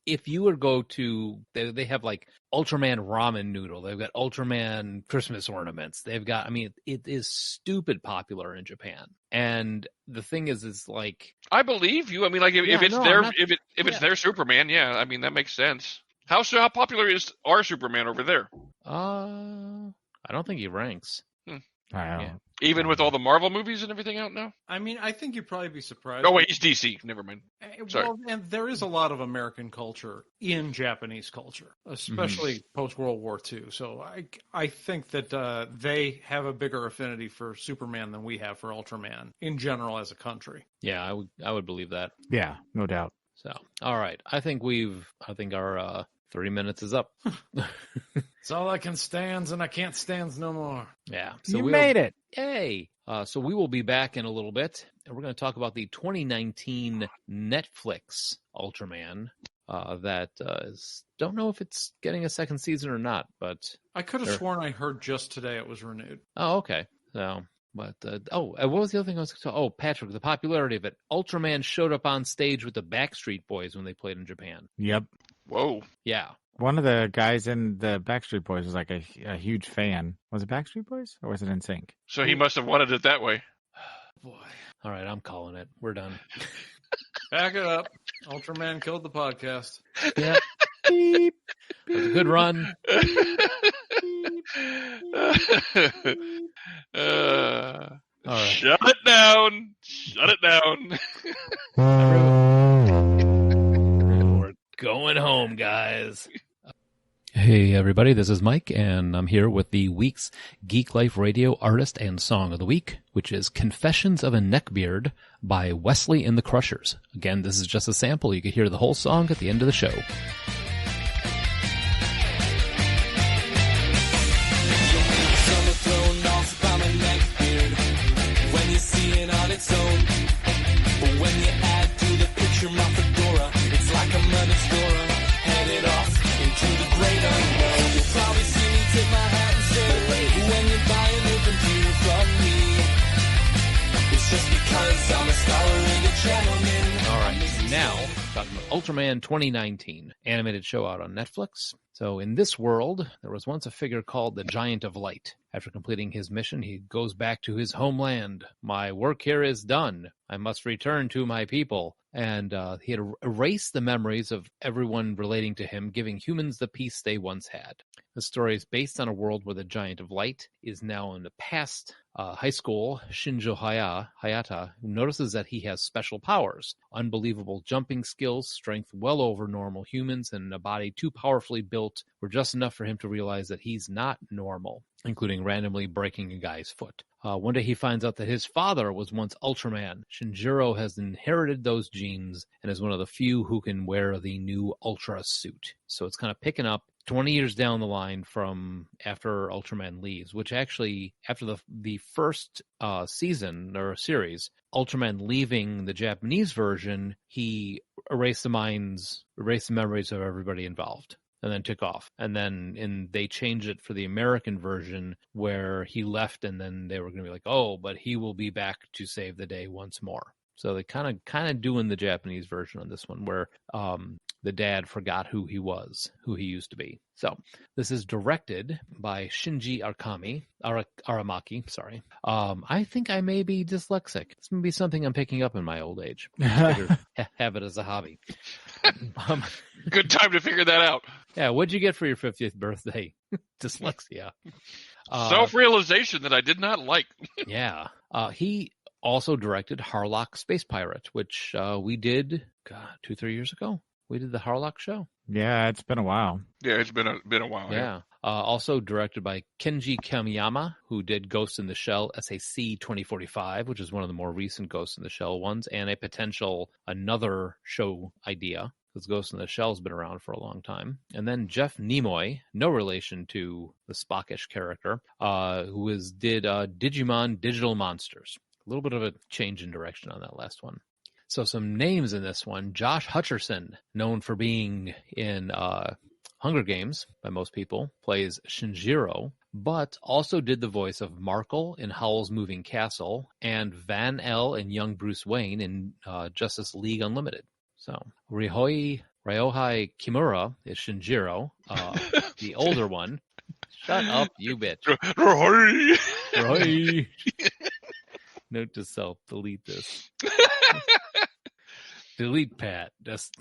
if you would go to, they have like Ultraman ramen noodle. They've got Ultraman Christmas ornaments. They've got, I mean, it is stupid popular in Japan. And the thing is like, I believe you. I mean, like if it's their Superman, yeah. I mean, that makes sense. How popular is our Superman over there? I don't think he ranks. Even with all the Marvel movies and everything out now? I mean, I think you'd probably be surprised. Oh, wait, he's DC. Never mind. Sorry. Well, and there is a lot of American culture in Japanese culture, especially post-World War II. So I think that they have a bigger affinity for Superman than we have for Ultraman in general as a country. Yeah, I would believe that. Yeah, no doubt. So, all right. I think our 30 minutes is up. It's all I can stands, and I can't stands no more. Yeah. So you made it. Yay. So we will be back in a little bit, and we're going to talk about the 2019 Netflix Ultraman that don't know if it's getting a second season or not, but... I could have sworn I heard just today it was renewed. Oh, okay. So... But, what was the other thing I was going to talk? Oh, Patrick, the popularity of it. Ultraman showed up on stage with the Backstreet Boys when they played in Japan. Yep. Whoa. Yeah. One of the guys in the Backstreet Boys was like a huge fan. Was it Backstreet Boys or was it NSYNC? So he must have wanted it that way. Boy. All right, I'm calling it. We're done. Back it up. Ultraman killed the podcast. Yeah. Beep. It was a good run. All right. Shut it down. Shut it down. We're going home, guys. Hey, everybody. This is Mike, and I'm here with the week's Geek Life Radio Artist and Song of the Week, which is Confessions of a Neckbeard by Wesley and the Crushers. Again, this is just a sample. You can hear the whole song at the end of the show. Its own. But when you add to the picture my fedora, it's like a money explorer headed off into the great unknown. You'll probably see me take my hat and say, when you buy a new computer from me, it's just because I'm a scholarly gentleman. All right, now talking about Ultraman 2019 animated show out on Netflix. So in this world, there was once a figure called the Giant of Light. After completing his mission, he goes back to his homeland. My work here is done. I must return to my people. And he had erased the memories of everyone relating to him, giving humans the peace they once had. The story is based on a world where the Giant of Light is now in the past high school, Shinjo Hayata, who notices that he has special powers, unbelievable jumping skills, strength well over normal humans, and a body too powerfully built were just enough for him to realize that he's not normal, including randomly breaking a guy's foot. One day he finds out that his father was once Ultraman. Shinjiro has inherited those genes and is one of the few who can wear the new Ultra suit. So it's kind of picking up 20 years down the line from after Ultraman leaves, which actually, after the first season or series, Ultraman leaving the Japanese version, he erased the memories of everybody involved. And then took off. And then they changed it for the American version where he left and then they were going to be like, oh, but he will be back to save the day once more. So they kind of doing the Japanese version on this one where the dad forgot who he used to be. So this is directed by Shinji Aramaki. Sorry. I think I may be dyslexic. It's going to be something I'm picking up in my old age. Have it as a hobby. Good time to figure that out. Yeah, what'd you get for your 50th birthday? Dyslexia. Self-realization that I did not like. Yeah. He also directed Harlock Space Pirate, which we did 2-3 years ago. we did the Harlock show. Yeah, it's been a while. Yeah, it's been a while. Yeah. Also directed by Kenji Kamiyama, who did Ghost in the Shell SAC 2045, which is one of the more recent Ghost in the Shell ones, and a potential another show idea, because Ghost in the Shell's been around for a long time. And then Jeff Nimoy, no relation to the Spockish character, who did Digimon Digital Monsters. A little bit of a change in direction on that last one. So some names in this one. Josh Hutcherson, known for being in Hunger Games by most people, plays Shinjiro, but also did the voice of Markle in Howl's Moving Castle and Van L in Young Bruce Wayne in Justice League Unlimited. So Ryohei Kimura is Shinjiro, the older one. Shut up, you bitch. Roy. Note to self, delete this. Delete Pat.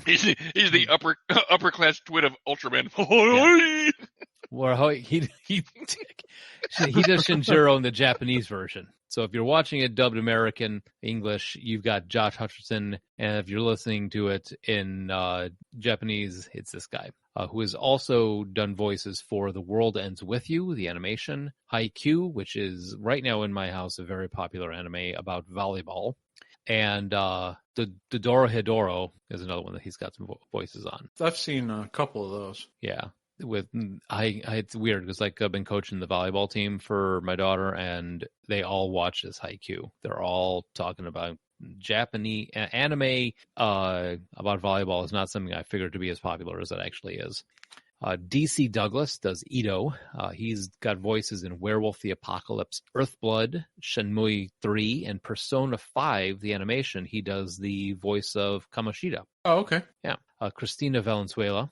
He's the upper class twin of Ultraman. Yeah. Well, he does Shinjiro in the Japanese version. So if you're watching it dubbed American English, you've got Josh Hutcherson, and if you're listening to it in Japanese, it's this guy, who has also done voices for The World Ends With You, the animation, Haikyuu, which is right now in my house a very popular anime about volleyball, and the Dorohedoro is another one that he's got some voices on. I've seen a couple of those. Yeah. It's weird because like I've been coaching the volleyball team for my daughter, and they all watch this Haikyuu. They're all talking about Japanese anime about volleyball is not something I figured to be as popular as it actually is. DC Douglas does Ito. He's got voices in Werewolf the Apocalypse, Earthblood, Shenmue 3, and Persona 5, the animation. He does the voice of Kamoshida. Oh, okay. Yeah. Christina Valenzuela,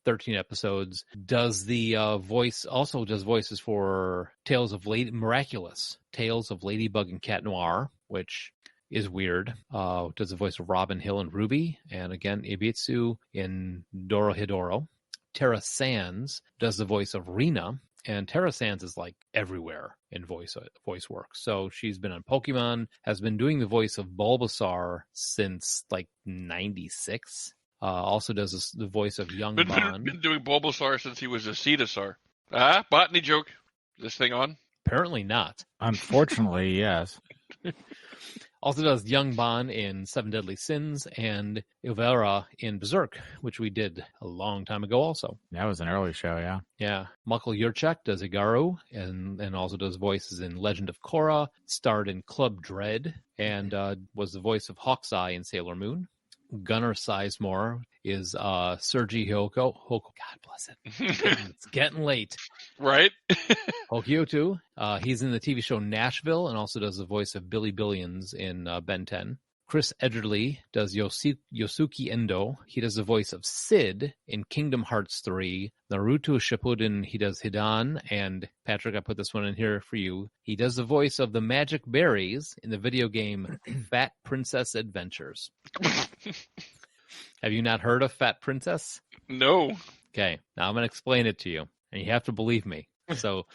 13 episodes, does the also does voices for Tales of Ladybug and Cat Noir, which is weird. Does the voice of Robin Hill and Ruby, and again, Ibitsu in Dorohedoro. Tara Sands does the voice of Rena, and Tara Sands is like everywhere in voice work. So she's been on Pokemon, has been doing the voice of Bulbasaur since like 96. Also does the voice of Young Bon. Been doing Bulbasaur since he was a Cedasaur. Botany joke. Is this thing on? Apparently not. Unfortunately, yes. Also does Young Bon in Seven Deadly Sins and Ilvera in Berserk, which we did a long time ago also. That was an early show, yeah. Yeah. Michael Yurchak does Igaru and also does voices in Legend of Korra, starred in Club Dread, and was the voice of Hawkeye in Sailor Moon. Gunnar Sizemore is Sergi Hyoko. God bless it. It's getting late. Right? Hokyotu. He's in the TV show Nashville and also does the voice of Billy Billions in Ben 10. Chris Edgerly does Yosuke Endo. He does the voice of Sid in Kingdom Hearts 3. Naruto Shippuden, he does Hidan. And Patrick, I put this one in here for you. He does the voice of the Magic Berries in the video game Fat Princess Adventures. Have you not heard of Fat Princess? No. Okay, now I'm going to explain it to you, and you have to believe me. So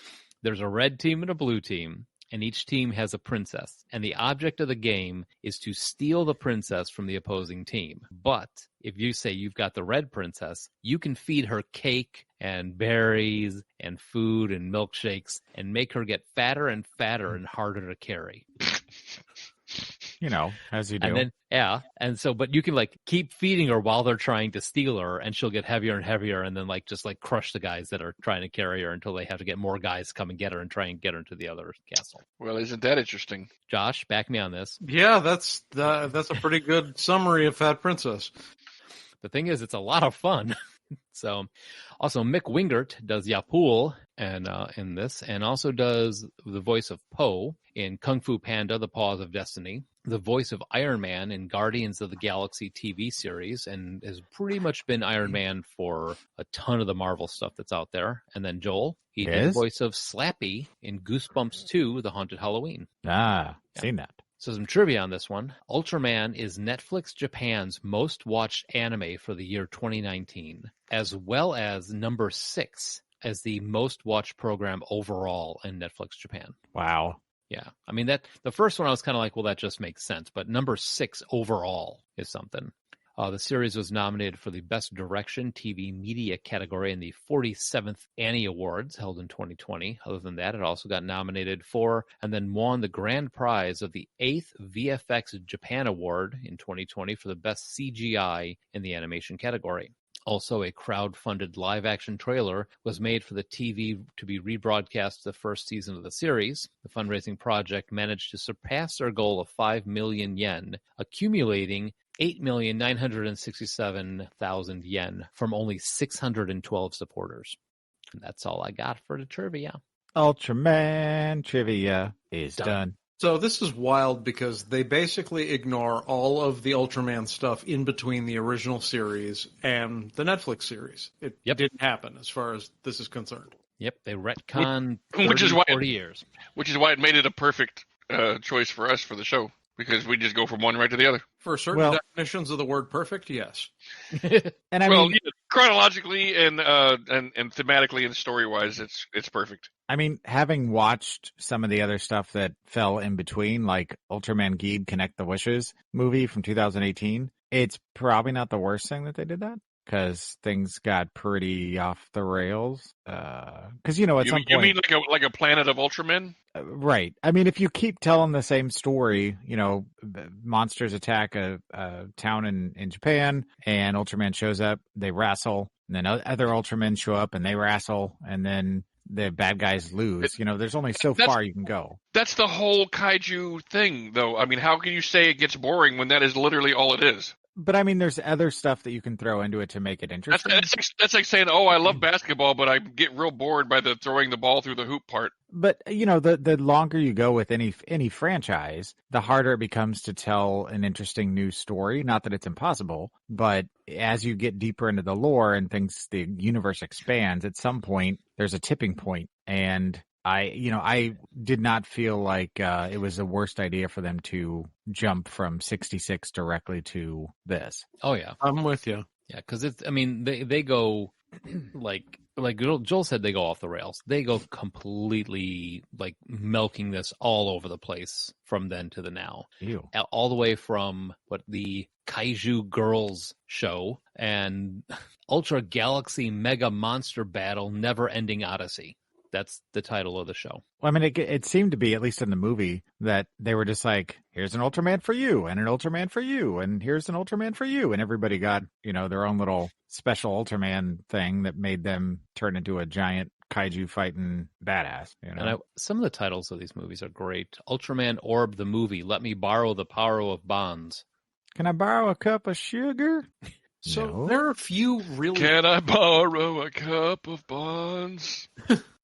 there's a red team and a blue team, and each team has a princess. And the object of the game is to steal the princess from the opposing team. But if you say you've got the red princess, you can feed her cake and berries and food and milkshakes and make her get fatter and fatter and harder to carry. You know, as you do. And then, but you can like keep feeding her while they're trying to steal her, and she'll get heavier and heavier, and then like just like crush the guys that are trying to carry her until they have to get more guys to come and get her and try and get her into the other castle. Well, isn't that interesting? Josh, back me on this. Yeah, that's a pretty good summary of Fat Princess. The thing is, it's a lot of fun. So, also Mick Wingert does Yapul and in this, and also does the voice of Po in Kung Fu Panda: The Paws of Destiny, the voice of Iron Man in Guardians of the Galaxy TV series, and has pretty much been Iron Man for a ton of the Marvel stuff that's out there. And then Joel, he did the voice of Slappy in Goosebumps 2: The Haunted Halloween. Seen that. So some trivia on this one. Ultraman is Netflix Japan's most watched anime for the year 2019, as well as number 6 as the most watched program overall in Netflix Japan. Wow. Yeah. I mean, that the first one I was kind of like, well, that just makes sense. But number 6 overall is something. The series was nominated for the Best Direction TV Media category in the 47th Annie Awards held in 2020. Other than that, it also got nominated for and then won the grand prize of the 8th VFX Japan Award in 2020 for the Best CGI in the animation category. Also, a crowd-funded live-action trailer was made for the TV to be rebroadcast the first season of the series. The fundraising project managed to surpass their goal of 5 million yen, accumulating 8,967,000 yen from only 612 supporters. And that's all I got for the trivia. Ultraman trivia is done. So this is wild because they basically ignore all of the Ultraman stuff in between the original series and the Netflix series. It didn't happen as far as this is concerned. Yep, they retconned 40 years. Which is why it made it a perfect choice for us for the show, because we just go from one right to the other. For certain definitions of the word perfect, yes. And I mean, chronologically and thematically and story-wise, it's perfect. I mean, having watched some of the other stuff that fell in between, like Ultraman Geek Connect the Wishes movie from 2018, it's probably not the worst thing that they did that, because things got pretty off the rails. Because, at some point... You mean like a Planet of Ultraman? Right. I mean, if you keep telling the same story, monsters attack a town in Japan, and Ultraman shows up, they wrestle, and then other Ultramen show up and they wrestle, and then the bad guys lose. There's only so far you can go. That's the whole kaiju thing, though. I mean, how can you say it gets boring when that is literally all it is? But I mean, there's other stuff that you can throw into it to make it interesting. That's like saying, "Oh, I love basketball, but I get real bored by the throwing the ball through the hoop part." But the longer you go with any franchise, the harder it becomes to tell an interesting new story. Not that it's impossible, but as you get deeper into the lore and the universe expands, at some point there's a tipping point, and I did not feel like it was the worst idea for them to jump from 66 directly to this. Oh yeah, I'm with you. Yeah, because they go like Joel said, they go off the rails. They go completely like milking this all over the place from then to the now. Ew. All the way from the Kaiju Girls show and Ultra Galaxy Mega Monster Battle Never Ending Odyssey. That's the title of the show. Well, I mean, it seemed to be, at least in the movie, that they were just like, here's an Ultraman for you, and an Ultraman for you, and here's an Ultraman for you. And everybody got, their own little special Ultraman thing that made them turn into a giant kaiju fighting badass. And some of the titles of these movies are great. Ultraman Orb the movie, Let Me Borrow the Power of Bonds. Can I borrow a cup of sugar? So there are a few really... Can I borrow a cup of bonds?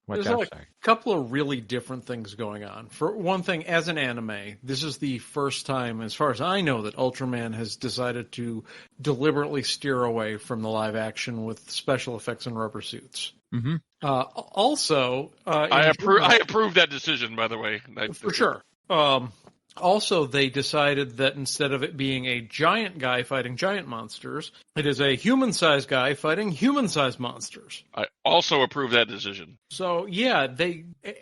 There's a couple of really different things going on. For one thing, as an anime, this is the first time, as far as I know, that Ultraman has decided to deliberately steer away from the live action with special effects and rubber suits. Mm-hmm. Also, I approve that decision, by the way. For sure. Also, they decided that instead of it being a giant guy fighting giant monsters, it is a human-sized guy fighting human-sized monsters. I also approve that decision. So, yeah,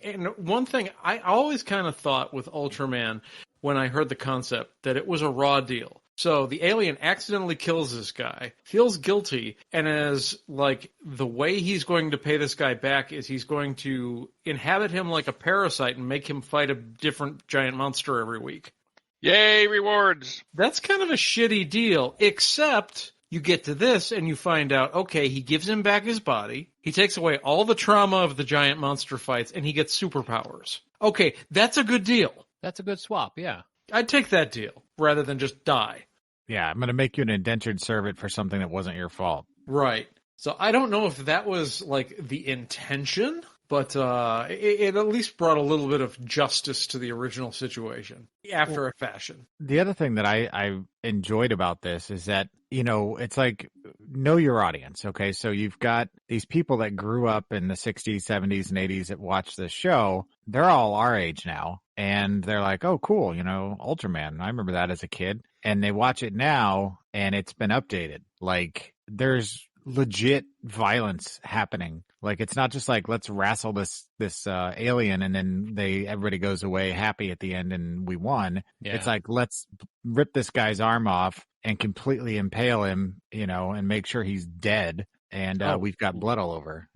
and one thing, I always kind of thought with Ultraman, when I heard the concept, that it was a raw deal. So the alien accidentally kills this guy, feels guilty, and as the way he's going to pay this guy back is he's going to inhabit him like a parasite and make him fight a different giant monster every week. Yay, rewards! That's kind of a shitty deal, except you get to this and you find out, okay, he gives him back his body, he takes away all the trauma of the giant monster fights, and he gets superpowers. Okay, that's a good deal. That's a good swap, yeah. I'd take that deal rather than just die. Yeah, I'm going to make you an indentured servant for something that wasn't your fault. Right. So I don't know if that was the intention, but it at least brought a little bit of justice to the original situation after a fashion. The other thing that I enjoyed about this is that, it's like, know your audience, okay? So you've got these people that grew up in the 60s, 70s, and 80s that watch this show. They're all our age now. And they're like, oh, cool, Ultraman. I remember that as a kid. And they watch it now, and it's been updated. There's legit violence happening. Like, it's not just like, let's wrestle this alien and then everybody goes away happy at the end and we won. Yeah. It's like, let's rip this guy's arm off and completely impale him, and make sure he's dead. And we've got blood all over,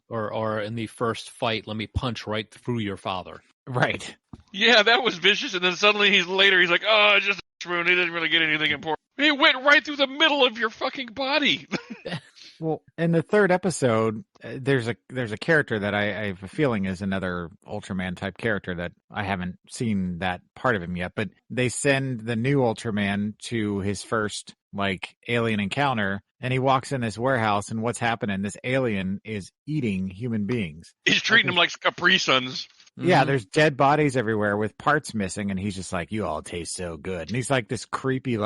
Or in the first fight, let me punch right through your father. Right. Yeah, that was vicious. And then suddenly he's like, oh, just a wound. He didn't really get anything important. He went right through the middle of your fucking body. Well, in the third episode, there's a character that I have a feeling is another Ultraman type character that I haven't seen that part of him yet. But they send the new Ultraman to his first alien encounter, and he walks in this warehouse, and what's happening? This alien is eating human beings. He's treating them like Capri Suns. Yeah, there's dead bodies everywhere with parts missing, and he's just like, you all taste so good. And he's like this creepy,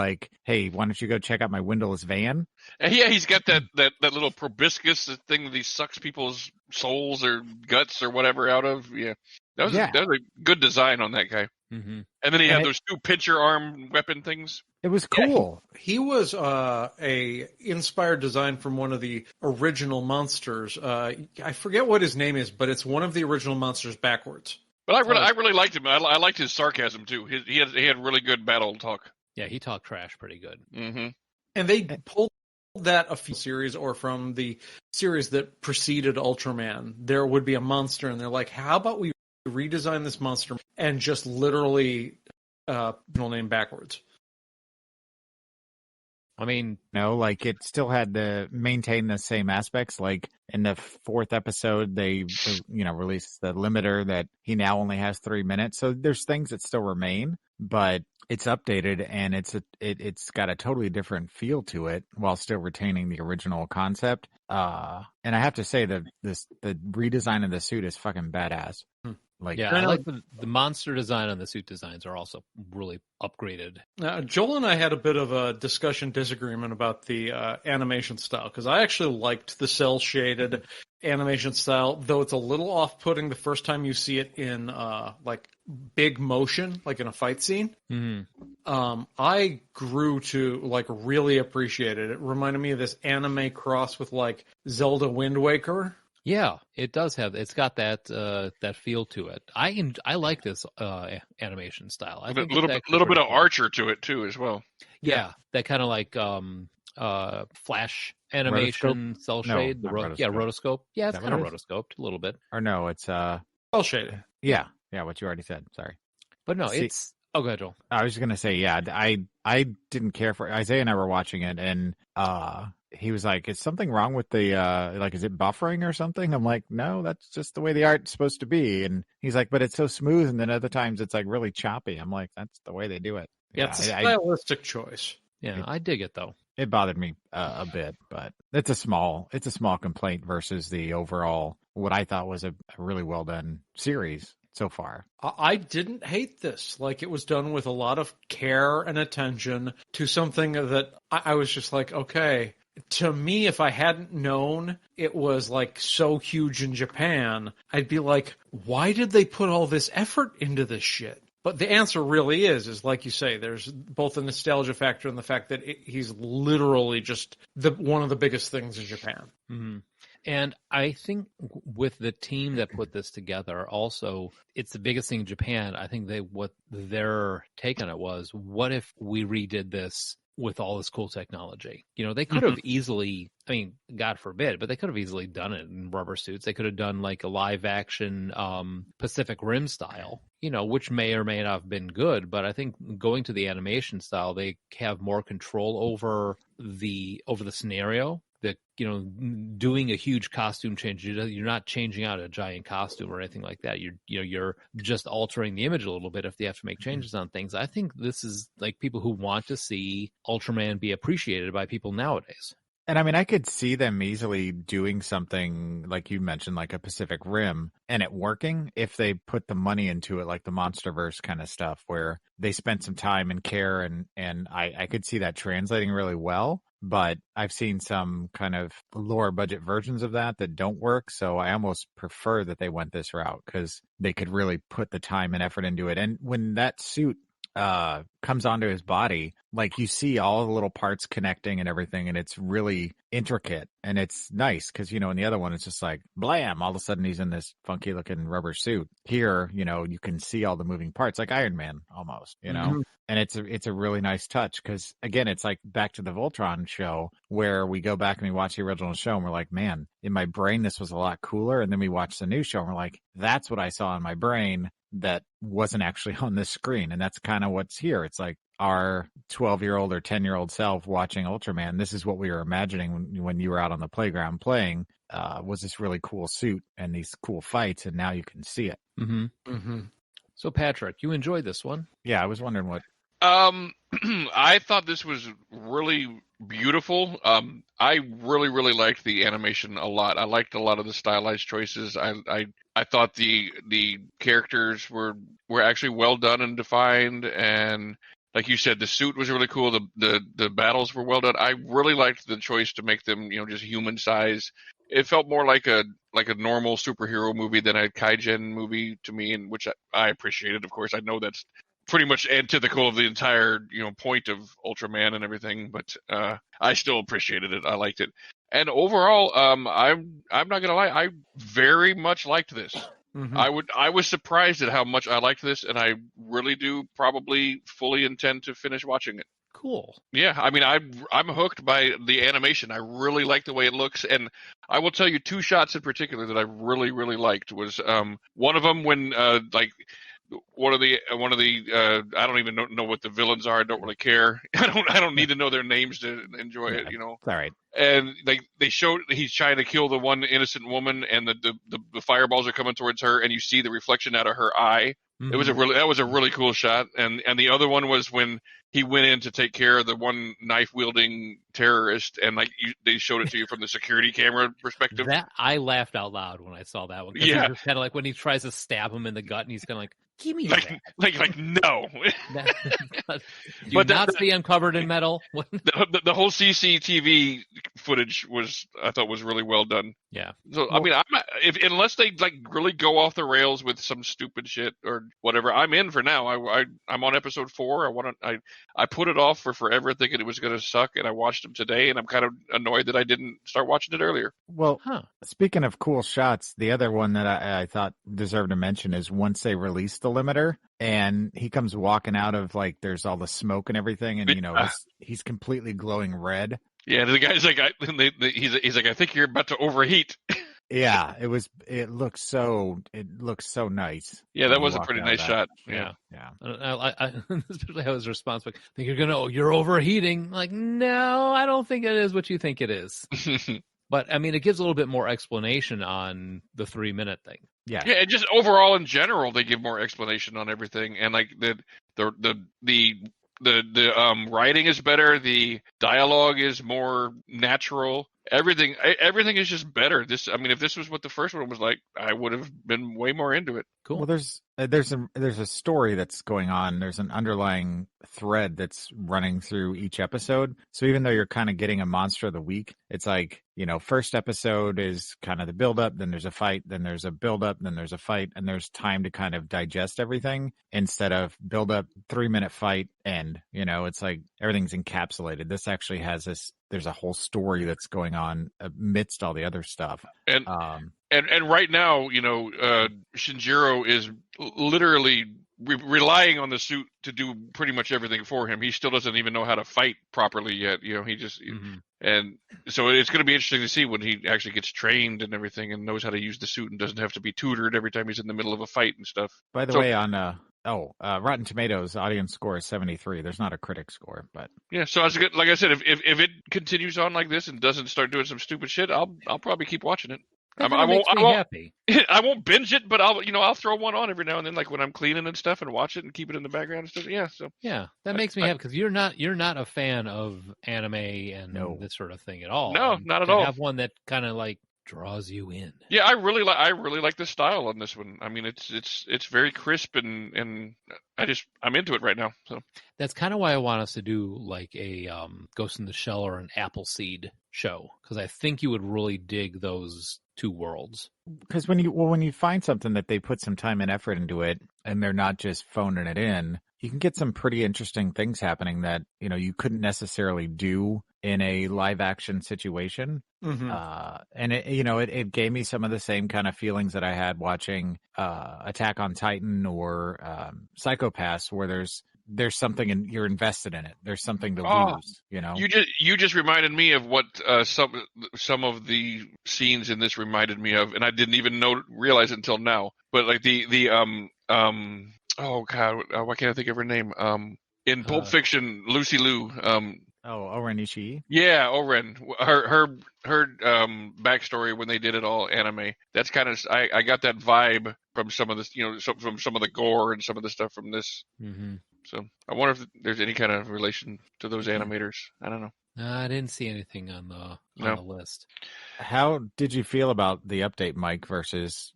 hey, why don't you go check out my windowless van? And yeah, he's got that little proboscis thing that he sucks people's souls or guts or whatever out of. Yeah, that was a good design on that guy. Mm-hmm. And then he had those two pincher arm weapon things. It was cool. Yeah, he was a inspired design from one of the original monsters. I forget what his name is, but it's one of the original monsters backwards. But I really liked him. I liked his sarcasm too. He had really good battle talk. Yeah, he talked trash pretty good. Mm-hmm. And they pulled that a few series, or from the series that preceded Ultraman. There would be a monster, and they're like, how about we redesign this monster and just literally name backwards? I mean, no, it still had to maintain the same aspects. Like in the fourth episode, they, released the limiter that he now only has 3 minutes. So there's things that still remain, but it's updated and it's got a totally different feel to it while still retaining the original concept. And I have to say that the redesign of the suit is fucking badass. I like the monster design and the suit designs are also really upgraded. Joel and I had a bit of a disagreement about the animation style, because I actually liked the cel-shaded animation style, though it's a little off-putting the first time you see it in big motion, like in a fight scene. Mm-hmm. I grew to really appreciate it. It reminded me of this anime cross with Zelda Wind Waker. Yeah, it does have. It's got that feel to it. I like this animation style. I think a little bit of Archer to it too, as well. Yeah, that kind of flash animation, cell shade. Rotoscope. Yeah, it's kind of rotoscoped a little bit. Or no, it's cell shaded. Yeah, what you already said. Sorry, but no, it's. Oh, go ahead, Joel. I was just gonna say, yeah, I didn't care for Isaiah and I were watching it, and he was like, is something wrong with the is it buffering or something? I'm like, no, that's just the way the art's supposed to be. And he's like, but it's so smooth, and then other times it's really choppy. I'm like, that's the way they do it. Yeah, it's a stylistic choice. Yeah, I dig it though. It bothered me a bit, but it's a small complaint versus the overall what I thought was a really well done series so far. I didn't hate this. It was done with a lot of care and attention to something that I was just like, okay. To me, if I hadn't known it was so huge in Japan, I'd be like, why did they put all this effort into this shit? But the answer really is like you say, there's both a nostalgia factor and the fact that he's literally just one of the biggest things in Japan. Mm-hmm. And I think with the team that put this together, also, it's the biggest thing in Japan. I think what their take on it was, what if we redid this with all this cool technology? They could have easily, I mean, God forbid, but they could have easily done it in rubber suits. They could have done a live action Pacific Rim style, which may or may not have been good. But I think going to the animation style, they have more control over the scenario. That doing a huge costume change, you're not changing out a giant costume or anything like that. You're just altering the image a little bit if they have to make changes on things. I think this is people who want to see Ultraman be appreciated by people nowadays. And I mean, I could see them easily doing something like you mentioned, like a Pacific Rim, and it working if they put the money into it, like the MonsterVerse kind of stuff, where they spent some time and care, and I could see that translating really well. But I've seen some kind of lower budget versions of that don't work. So I almost prefer that they went this route because they could really put the time and effort into it. And when that suit comes onto his body, like you see all the little parts connecting and everything, and it's really intricate and it's nice because, in the other one it's just like blam, all of a sudden he's in this funky looking rubber suit. Here, you can see all the moving parts like Iron Man almost, and it's a really nice touch because, again, it's like back to the Voltron show where we go back and we watch the original show and we're like, man, in my brain this was a lot cooler, and then we watch the new show and we're like, that's what I saw in my brain that wasn't actually on this screen. And that's kind of what's here. It's like our 12-year-old or 10-year-old self watching Ultraman. This is what we were imagining when you were out on the playground playing, was this really cool suit and these cool fights, and now you can see it. So, Patrick, you enjoyed this one? Yeah, I was wondering what... I thought this was really beautiful. I really, really liked the animation a lot. I liked a lot of the stylized choices. I thought the characters were actually well done and defined, and like you said, the suit was really cool. The battles were well done. I really liked the choice to make them, just human size. It felt more like a normal superhero movie than a kaiju movie to me, and which I appreciated. Of course, I know that's pretty much antithetical of the entire point of Ultraman and everything, but I still appreciated it. I liked it, and overall, I'm not gonna lie, I very much liked this. I was surprised at how much I liked this, and I really do probably fully intend to finish watching it. Cool. Yeah, I mean, I'm hooked by the animation. I really like the way it looks, and I will tell you 2 shots in particular that I really, really liked. Was one of them when one of the I don't even know what the villains are. I don't really care. I don't need to know their names to enjoy it. All right. And they showed he's trying to kill the one innocent woman, and the fireballs are coming towards her, and you see the reflection out of her eye. That was a really cool shot. And the other one was when he went in to take care of the one knife wielding terrorist, and they showed it to you from the security camera perspective. That I lauged out loud when I saw that one. Yeah, kind of like when he tries to stab him in the gut, and he's kind of like, "Give me like, that!" Like no. Do not see him covered in metal. the whole CCTV footage I thought was really well done. Yeah. So I mean, unless they really go off the rails with some stupid shit or whatever, I'm in for now. I'm on episode 4. I put it off for forever thinking it was going to suck, and I watched them today, and I'm kind of annoyed that I didn't start watching it earlier. Well, speaking of cool shots, the other one that I thought deserved a mention is once they release the limiter and he comes walking out of, there's all the smoke and everything, and he's completely glowing red. Yeah, the guy's like, he's like, I think you're about to overheat. Yeah, it looks so nice. Yeah, that was a pretty nice shot. Yeah. I especially how his response, like, I think you're overheating. Like, no, I don't think it is what you think it is. But I mean, it gives a little bit more explanation on the 3-minute thing. Yeah, and just overall in general, they give more explanation on everything, and the writing is better. The dialogue is more natural. Everything is just better. If this was what the first one was like, I would have been way more into it. Cool. Well, there's a story that's going on. There's an underlying thread that's running through each episode. So even though you're kind of getting a monster of the week, it's like, first episode is kind of the build up, then there's a fight, then there's a build up, then there's a fight, and there's time to kind of digest everything instead of build up, 3-minute fight, end. It's like everything's encapsulated. This actually has there's a whole story that's going on amidst all the other stuff. And right now, Shinjiro is literally relying on the suit to do pretty much everything for him. He still doesn't even know how to fight properly yet. He just and so it's going to be interesting to see when he actually gets trained and everything and knows how to use the suit and doesn't have to be tutored every time he's in the middle of a fight and stuff. By the way, on Rotten Tomatoes audience score is 73. There's not a critic score, but yeah. So like I said, if it continues on like this and doesn't start doing some stupid shit, I'll probably keep watching it. I won't binge it, but I'll throw one on every now and then, like when I'm cleaning and stuff, and watch it and keep it in the background and stuff. Yeah, so yeah, that makes me happy because you're not a fan of anime and this sort of thing at all. No, not at all. Have one that kind of draws you in. Yeah, I really like the style on this one. I mean, it's very crisp and I'm into it right now. So that's kind of why I want us to do like a Ghost in the Shell or an Appleseed show, because I think you would really dig those two worlds. Because when you find something that they put some time and effort into it, and they're not just phoning it in, you can get some pretty interesting things happening that, you couldn't necessarily do in a live action situation. Mm-hmm. And it gave me some of the same kind of feelings that I had watching Attack on Titan or Psycho-Pass, where there's something and you're invested in it. There's something to lose, You just reminded me of what some of the scenes in this reminded me of, and I didn't even realize it until now. But like the oh god, why can't I think of her name? In Pulp Fiction, Lucy Liu. Oren Ishii. Yeah, Oren. Her backstory when they did it all anime. That's kind of I got that vibe from some of this, from some of the gore and some of the stuff from this. Mm-hmm. So I wonder if there's any kind of relation to those animators. I don't know. I didn't see anything on the list. How did you feel about the update, Mike, versus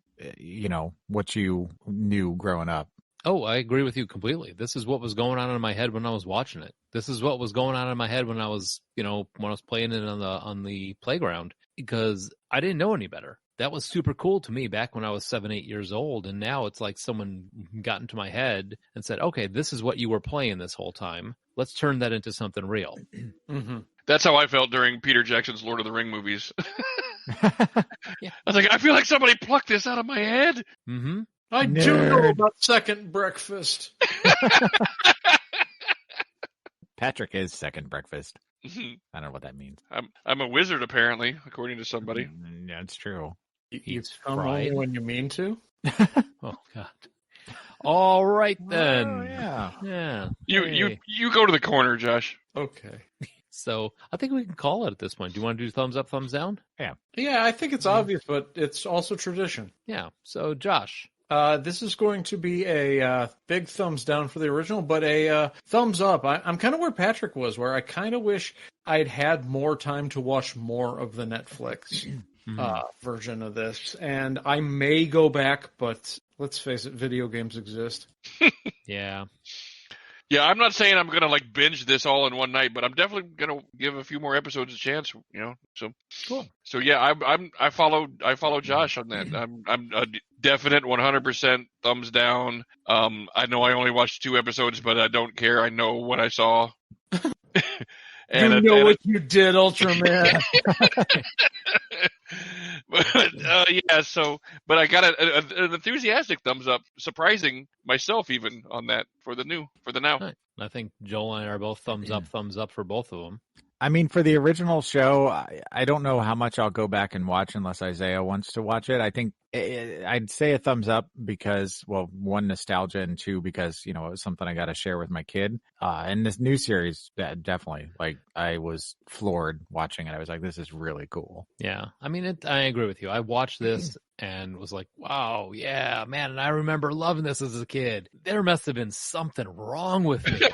what you knew growing up? Oh, I agree with you completely. This is what was going on in my head when I was watching it. This is what was going on in my head when I was, when I was playing it on the playground, because I didn't know any better. That was super cool to me back when I was 7, 8 years old. And now it's like someone got into my head and said, okay, this is what you were playing this whole time. Let's turn that into something real. Mm-hmm. That's how I felt during Peter Jackson's Lord of the Ring movies. Yeah. I was like, I feel like somebody plucked this out of my head. Mm-hmm. I do know about second breakfast. Patrick is second breakfast. Mm-hmm. I don't know what that means. I'm a wizard, apparently, according to somebody. Yeah, it's true. You come only when you mean to? Oh, God. All right, then. Oh, yeah. Yeah. You go to the corner, Josh. Okay. So I think we can call it at this point. Do you want to do thumbs up, thumbs down? Yeah, I think it's obvious, but it's also tradition. Yeah. So, Josh. This is going to be a big thumbs down for the original, but a thumbs up. I'm kind of where Patrick was, where I kind of wish I'd had more time to watch more of the Netflix version of this. And I may go back, but let's face it, video games exist. Yeah. Yeah, I'm not saying I'm gonna like binge this all in one night, but I'm definitely gonna give a few more episodes a chance. So Cool. So yeah, I follow Josh on that. I'm a definite 100% thumbs down. I know I only watched 2 episodes, but I don't care. I know what I saw. You know what you did, Ultraman. But I got an enthusiastic thumbs up, surprising myself even on that for the now. Right. I think Joel and I are both thumbs up for both of them. I mean, for the original show, I don't know how much I'll go back and watch unless Isaiah wants to watch it. I think I'd say a thumbs up because, well, 1, nostalgia, and 2, because, it was something I got to share with my kid. And this new series, definitely, like, I was floored watching it. I was like, this is really cool. Yeah. I mean, I agree with you. I watched this and was like, wow, yeah, man. And I remember loving this as a kid. There must have been something wrong with me.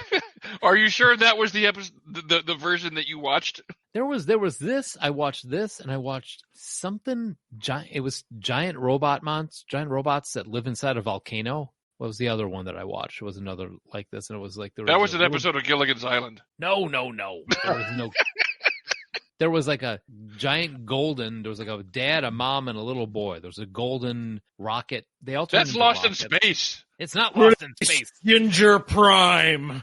Are you sure that was the episode, the version that you watched? There was this. I watched this, and I watched something giant. It was giant robots that live inside a volcano. What was the other one that I watched? It was another like this, and it was like that was an episode of Gilligan's Island. No. There was no. There was like a giant golden. There was like a dad, a mom, and a little boy. There was a golden rocket. They all turned That's into Lost rockets. in Space. It's not Lost in Space. Ginger Prime.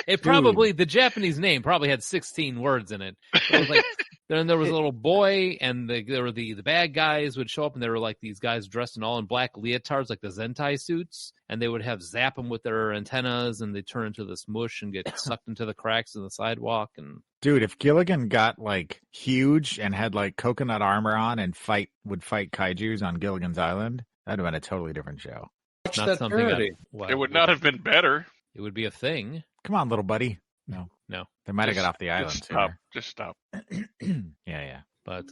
It probably, the Japanese name probably had 16 words in it. It was like, then there was a little boy, and there were the bad guys would show up, and there were like these guys dressed in all in black leotards, like the Zentai suits, and they would have zap them with their antennas, and they turn into this mush and get sucked into the cracks in the sidewalk. And dude, if Gilligan got like huge and had like coconut armor on and would fight kaijus on Gilligan's Island, that'd have been a totally different show. Watch not that something parody. It would not have been better. It would be a thing. Come on, little buddy. No. No. They might have got off the island sooner. Just stop. Yeah. But,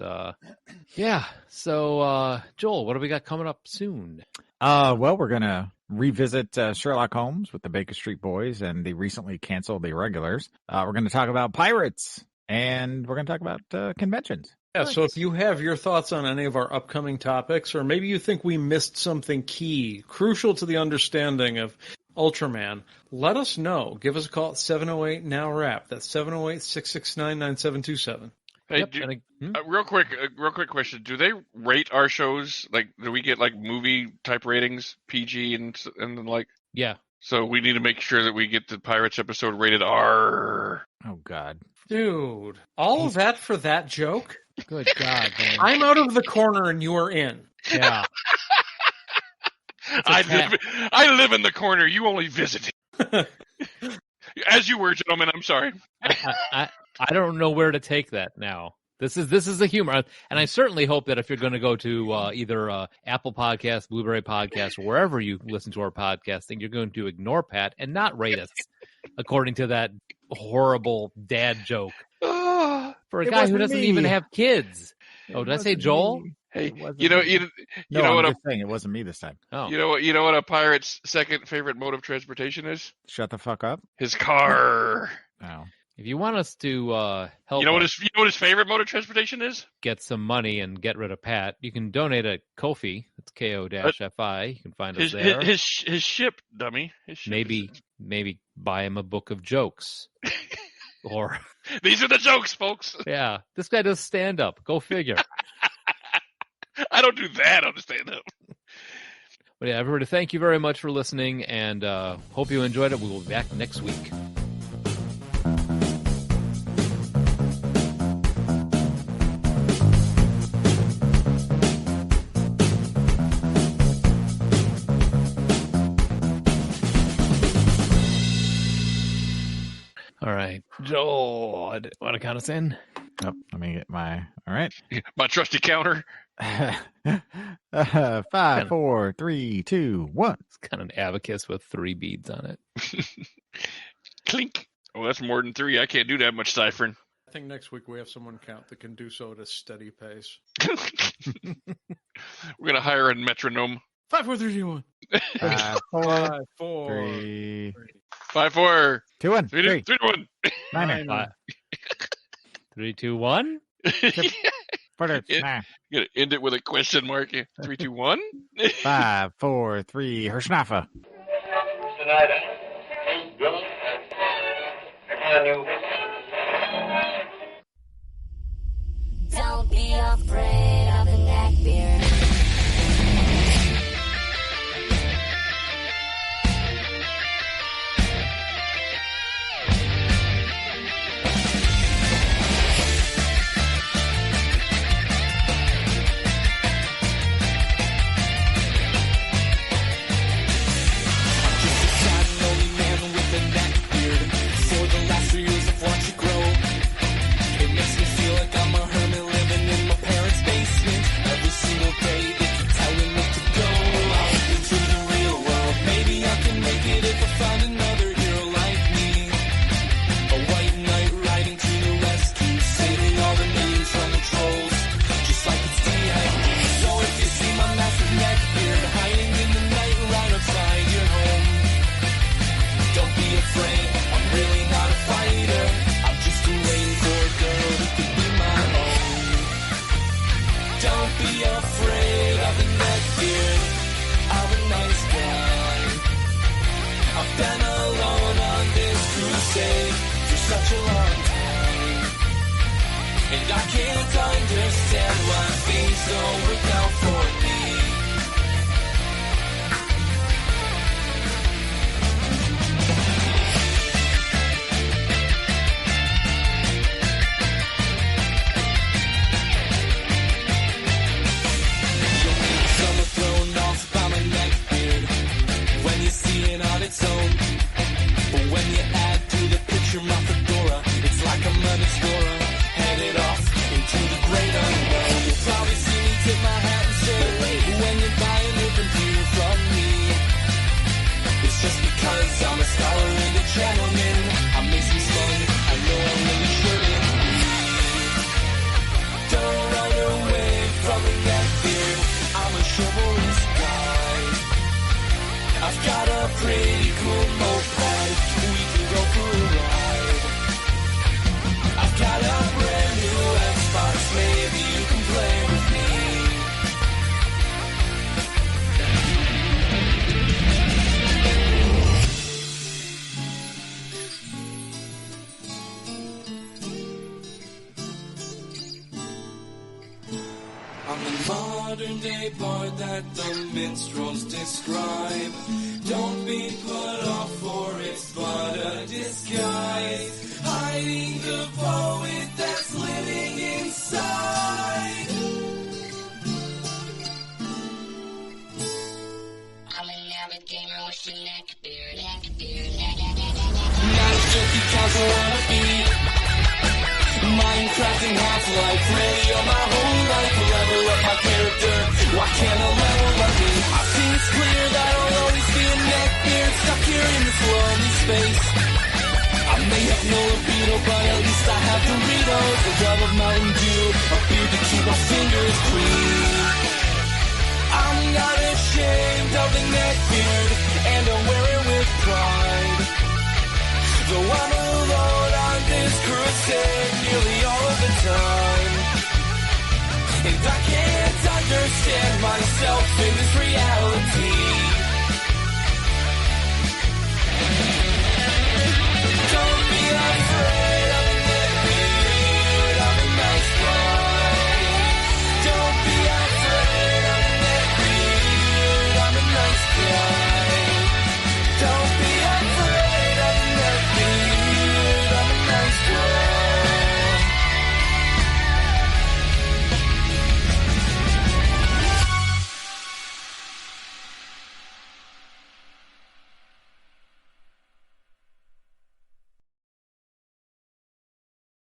yeah. So, Joel, what do we got coming up soon? Well, we're going to revisit Sherlock Holmes with the Baker Street Boys and the recently canceled The Irregulars. We're going to talk about pirates, and we're going to talk about conventions. Yeah, so if you have your thoughts on any of our upcoming topics, or maybe you think we missed something key, crucial to the understanding of Ultraman, let us know. Give us a call at 708-NOW-RAP. That's 708-669-9727. Hey, Yep. real quick question. Do they rate our shows? Like, do we get like movie type ratings, PG and like? Yeah. So we need to make sure that we get the Pirates episode rated R. Oh, God. Dude, all of that for that joke? Good God, man. I'm out of the corner and you are in. Yeah. I live in the corner. You only visit. As you were, gentlemen. I'm sorry. I don't know where to take that now. This is the humor, and I certainly hope that if you're going to go to either Apple Podcasts, Blueberry Podcasts, or wherever you listen to our podcasting, you're going to ignore Pat and not rate us according to that horrible dad joke for a guy who doesn't even have kids. Oh, did I say Joel? Hey, you know what? I'm just saying it wasn't me this time. Oh, You know what a pirate's second favorite mode of transportation is? Shut the fuck up. His car. Oh. if you want us to help, You know what his favorite mode of transportation is? get some money and get rid of Pat, you can donate at Ko-fi. It's KO-FI. You can find us there. His ship, dummy. His ship Maybe buy him a book of jokes. Or These are the jokes, folks. yeah, this guy does stand up. Go figure. I don't do that on the stand-up. But yeah, everybody, thank you very much for listening, and hope you enjoyed it. We will be back next week. All right, Joel, want to count us in? Oh, let me get my. All right. My trusty counter. 5, 4, 3, 2, 1. It's kind of an abacus with 3 beads on it. Clink. Oh, that's more than 3. I can't do that much ciphering. I think next week we have someone count that can do so at a steady pace. We're going to hire a metronome. 5, 4, 3, 2, 1. 5, 4, 5, 4, 3, 5, 4, 2, 1. 3, 2, 3, 1. 9. 3, 2, 1. Gonna end it with a question mark. 3, 2, 1. 5, 4, 3. Herschnaffer. Snyder. Dillon. Can you? Don't be afraid of the neckbeard. I'm the modern day bard that the minstrels describe. Don't be put off, for it's but a disguise, hiding the poet that's living inside. I'm an avid gamer with your neckbeard. Not a junkie counter wannabe. Minecrafting Half-Life, radio my whole life, level up my character. Why can't I level up me? I think it's clear that I'll always be a neckbeard, stuck here in this lonely space. I may have no libido, but at least I have Doritos, a dove of Mountain Dew, a beard to keep my fingers clean. I'm not ashamed of the neckbeard, and I wear it with pride. Though I'm alone on this crusade nearly all of the time, and I can't understand myself in this reality.